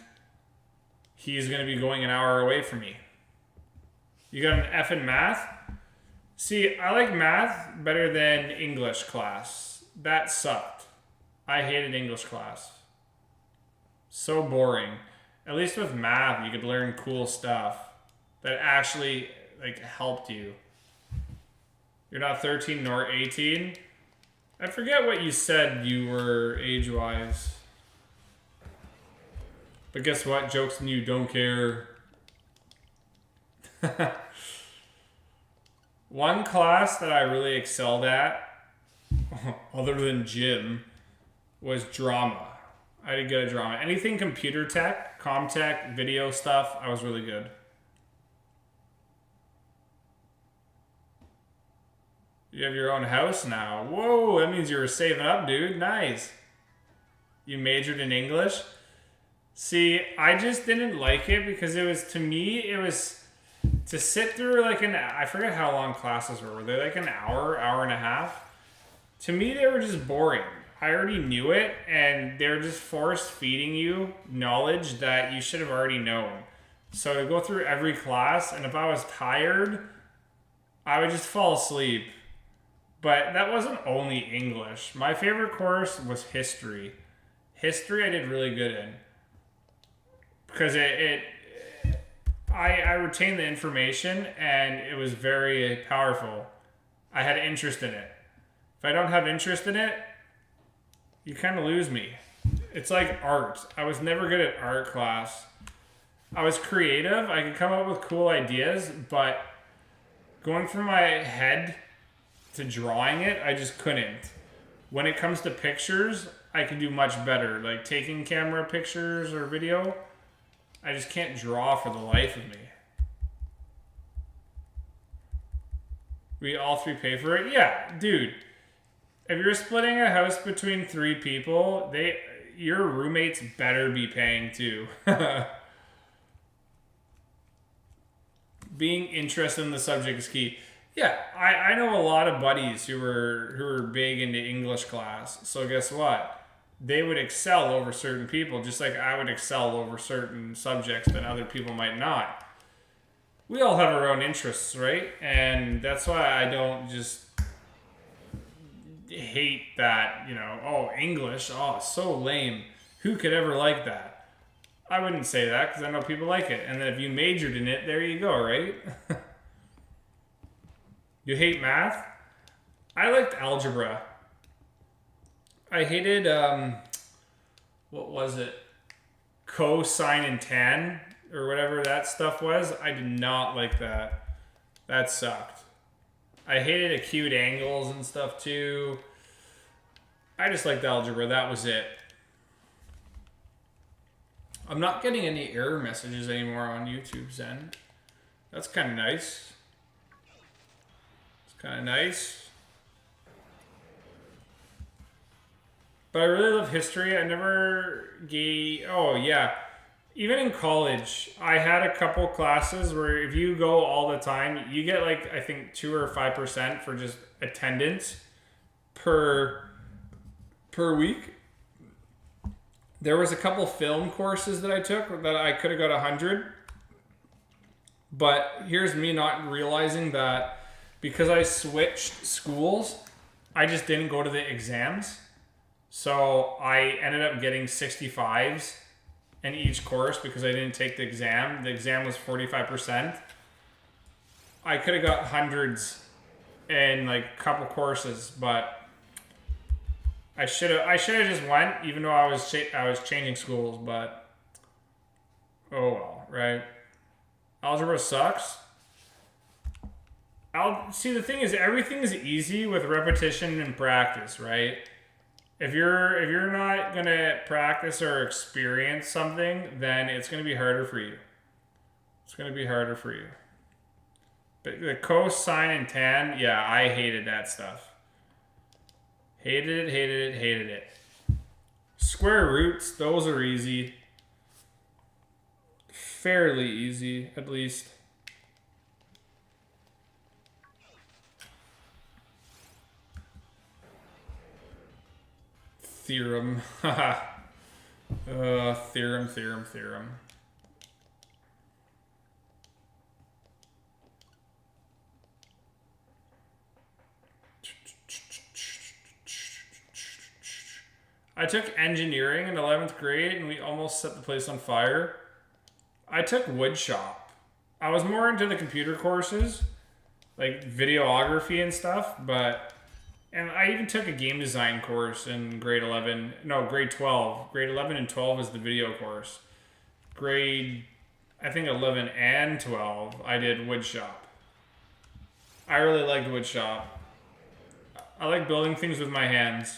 Speaker 1: he's going to be going an hour away from me. You got an F in math? See, I like math better than English class. That sucked. I hated English class. So boring. At least with math, you could learn cool stuff that actually like helped you. You're not 13 nor 18. I forget what you said you were age-wise. But guess what? Joke's on you, don't care. One class that I really excelled at, other than gym, was drama. I did good at drama. Anything computer tech, comtech, video stuff, I was really good. You have your own house now. Whoa, that means you were saving up, dude. Nice. You majored in English? See, I just didn't like it because it was, to me, it was to sit through like I forget how long classes were. Were they like an hour, hour and a half? To me, they were just boring. I already knew it, and they're just force feeding you knowledge that you should have already known. So to go through every class, and if I was tired, I would just fall asleep. But that wasn't only English. My favorite course was history. History I did really good in. Because I retained the information and it was very powerful. I had interest in it. If I don't have interest in it, you kind of lose me. It's like art. I was never good at art class. I was creative. I could come up with cool ideas, but going from my head to drawing it, I just couldn't. When it comes to pictures, I can do much better. Like taking camera pictures or video, I just can't draw for the life of me. We all three pay for it? Yeah, dude. If you're splitting a house between 3 people, your roommates better be paying too. Being interested in the subject is key. Yeah, I know a lot of buddies who were big into English class. So guess what? They would excel over certain people, just like I would excel over certain subjects that other people might not. We all have our own interests, right? And that's why I don't just hate that, oh, English, oh, so lame. Who could ever like that? I wouldn't say that because I know people like it. And then if you majored in it, there you go, right? You hate math? I liked algebra. I hated, what was it? Cosine and tan, or whatever that stuff was. I did not like that. That sucked. I hated acute angles and stuff too. I just liked algebra. That was it. I'm not getting any error messages anymore on YouTube's end. That's kind of nice. It's kind of nice. But I really love history. I never oh yeah. Even in college, I had a couple classes where if you go all the time, you get like, I think 2 or 5% for just attendance per week. There was a couple film courses that I took that I could have got 100. But here's me not realizing that because I switched schools, I just didn't go to the exams. So I ended up getting 65s in each course because I didn't take the exam. The exam was 45%. I could have got hundreds in like a couple courses, but I should have just went, even though I was changing schools. But oh well, right? Algebra sucks. See, the thing is, everything is easy with repetition and practice, right? If you're not gonna practice or experience something, then it's gonna be harder for you. It's gonna be harder for you. But the cosine and tan, yeah, I hated that stuff. Hated it. Square roots, those are easy. Fairly easy, at least. Theorem. Theorem. I took engineering in 11th grade and we almost set the place on fire. I took wood shop. I was more into the computer courses, like videography and stuff, and I even took a game design course in grade 11. No, grade 12. Grade 11 and 12 is the video course. I think 11 and 12, I did wood shop. I really liked wood shop. I like building things with my hands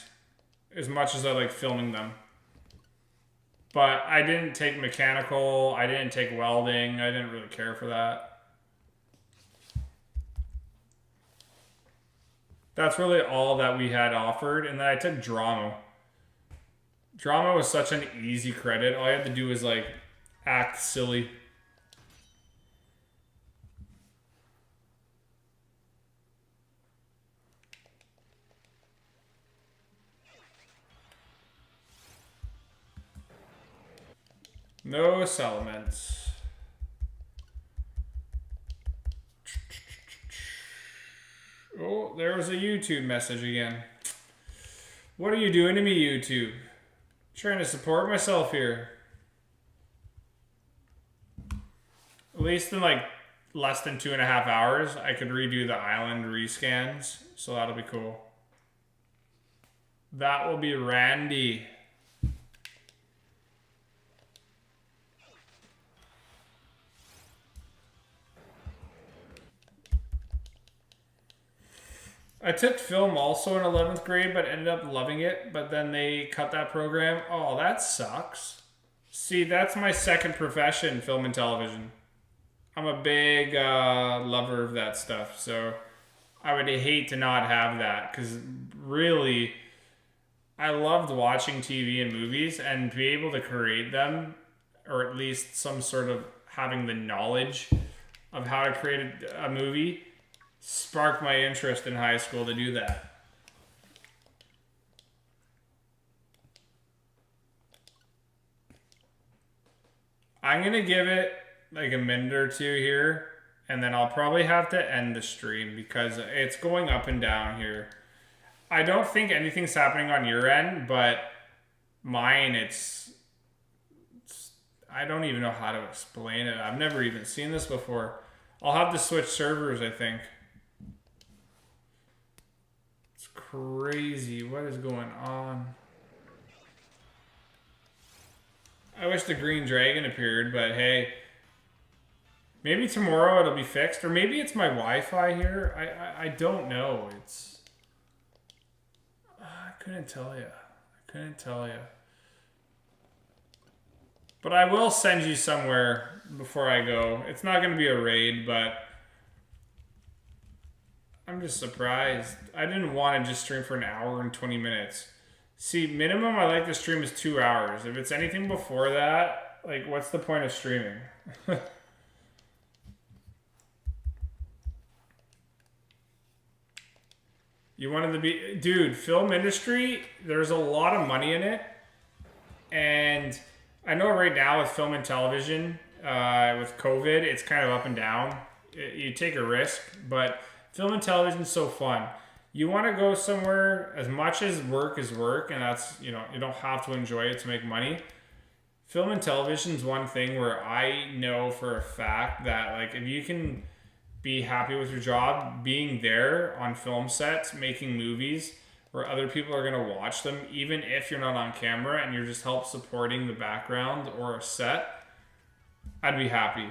Speaker 1: as much as I like filming them. But I didn't take mechanical, I didn't take welding, I didn't really care for that. That's really all that we had offered. And then I took drama. Drama was such an easy credit. All I had to do was like act silly. No Salamence. Oh, there was a YouTube message again. What are you doing to me, YouTube? Trying to support myself here. At least in like less than 2.5 hours, I could redo the island rescans. So that'll be cool. That will be Randy. I took film also in 11th grade, but ended up loving it. But then they cut that program. Oh, that sucks. See, that's my second profession, film and television. I'm a big lover of that stuff. So I would hate to not have that. Because really, I loved watching TV and movies. And to be able to create them, or at least some sort of having the knowledge of how to create a movie, sparked my interest in high school to do that. I'm going to give it like a minute or two here, and then I'll probably have to end the stream because it's going up and down here. I don't think anything's happening on your end, but mine, I don't even know how to explain it. I've never even seen this before. I'll have to switch servers, I think. Crazy. What is going on? I wish the green dragon appeared, but hey, maybe tomorrow it'll be fixed, or maybe it's my Wi-Fi here. I don't know. I couldn't tell you. But I will send you somewhere before I go. It's not going to be a raid, but I'm just surprised. I didn't want to just stream for an hour and 20 minutes. See, minimum I like to stream is 2 hours. If it's anything before that, like, what's the point of streaming? You wanted to be... Dude, film industry, there's a lot of money in it. And I know right now with film and television, with COVID, it's kind of up and down. You take a risk, but... Film and television is so fun. You want to go somewhere, as much as work is work, and that's, you don't have to enjoy it to make money. Film and television is one thing where I know for a fact that, like, if you can be happy with your job, being there on film sets, making movies where other people are going to watch them, even if you're not on camera and you're just help supporting the background or a set, I'd be happy.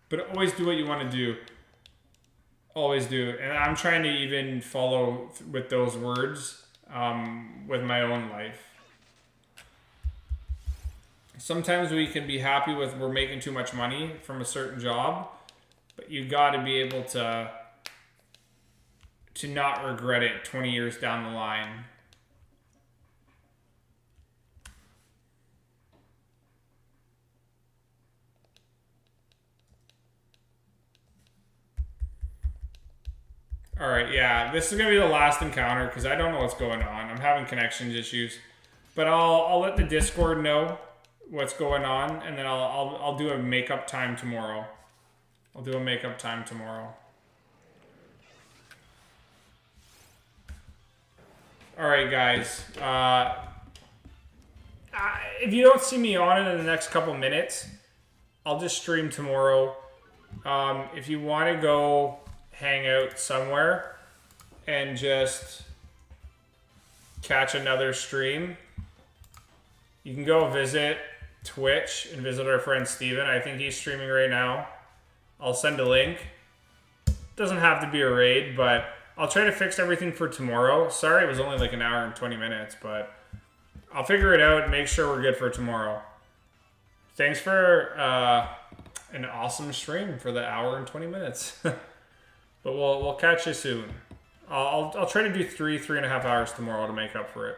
Speaker 1: But always do what you want to do. Always do. And I'm trying to even follow with those words with my own life. Sometimes we can be happy with we're making too much money from a certain job, but you got to be able to not regret it 20 years down the line. All right, yeah, this is gonna be the last encounter because I don't know what's going on. I'm having connection issues, but I'll let the Discord know what's going on, and then I'll do a makeup time tomorrow. All All right, guys. If you don't see me on it in the next couple minutes, I'll just stream tomorrow. If you want to go hang out somewhere and just catch another stream, you can go visit Twitch and visit our friend Steven. I think he's streaming right now. I'll send a link. Doesn't have to be a raid, but I'll try to fix everything for tomorrow. Sorry it was only like an hour and 20 minutes, but I'll figure it out and make sure we're good for tomorrow. Thanks for an awesome stream for the hour and 20 minutes. But we'll catch you soon. I'll try to do 3.5 hours tomorrow to make up for it.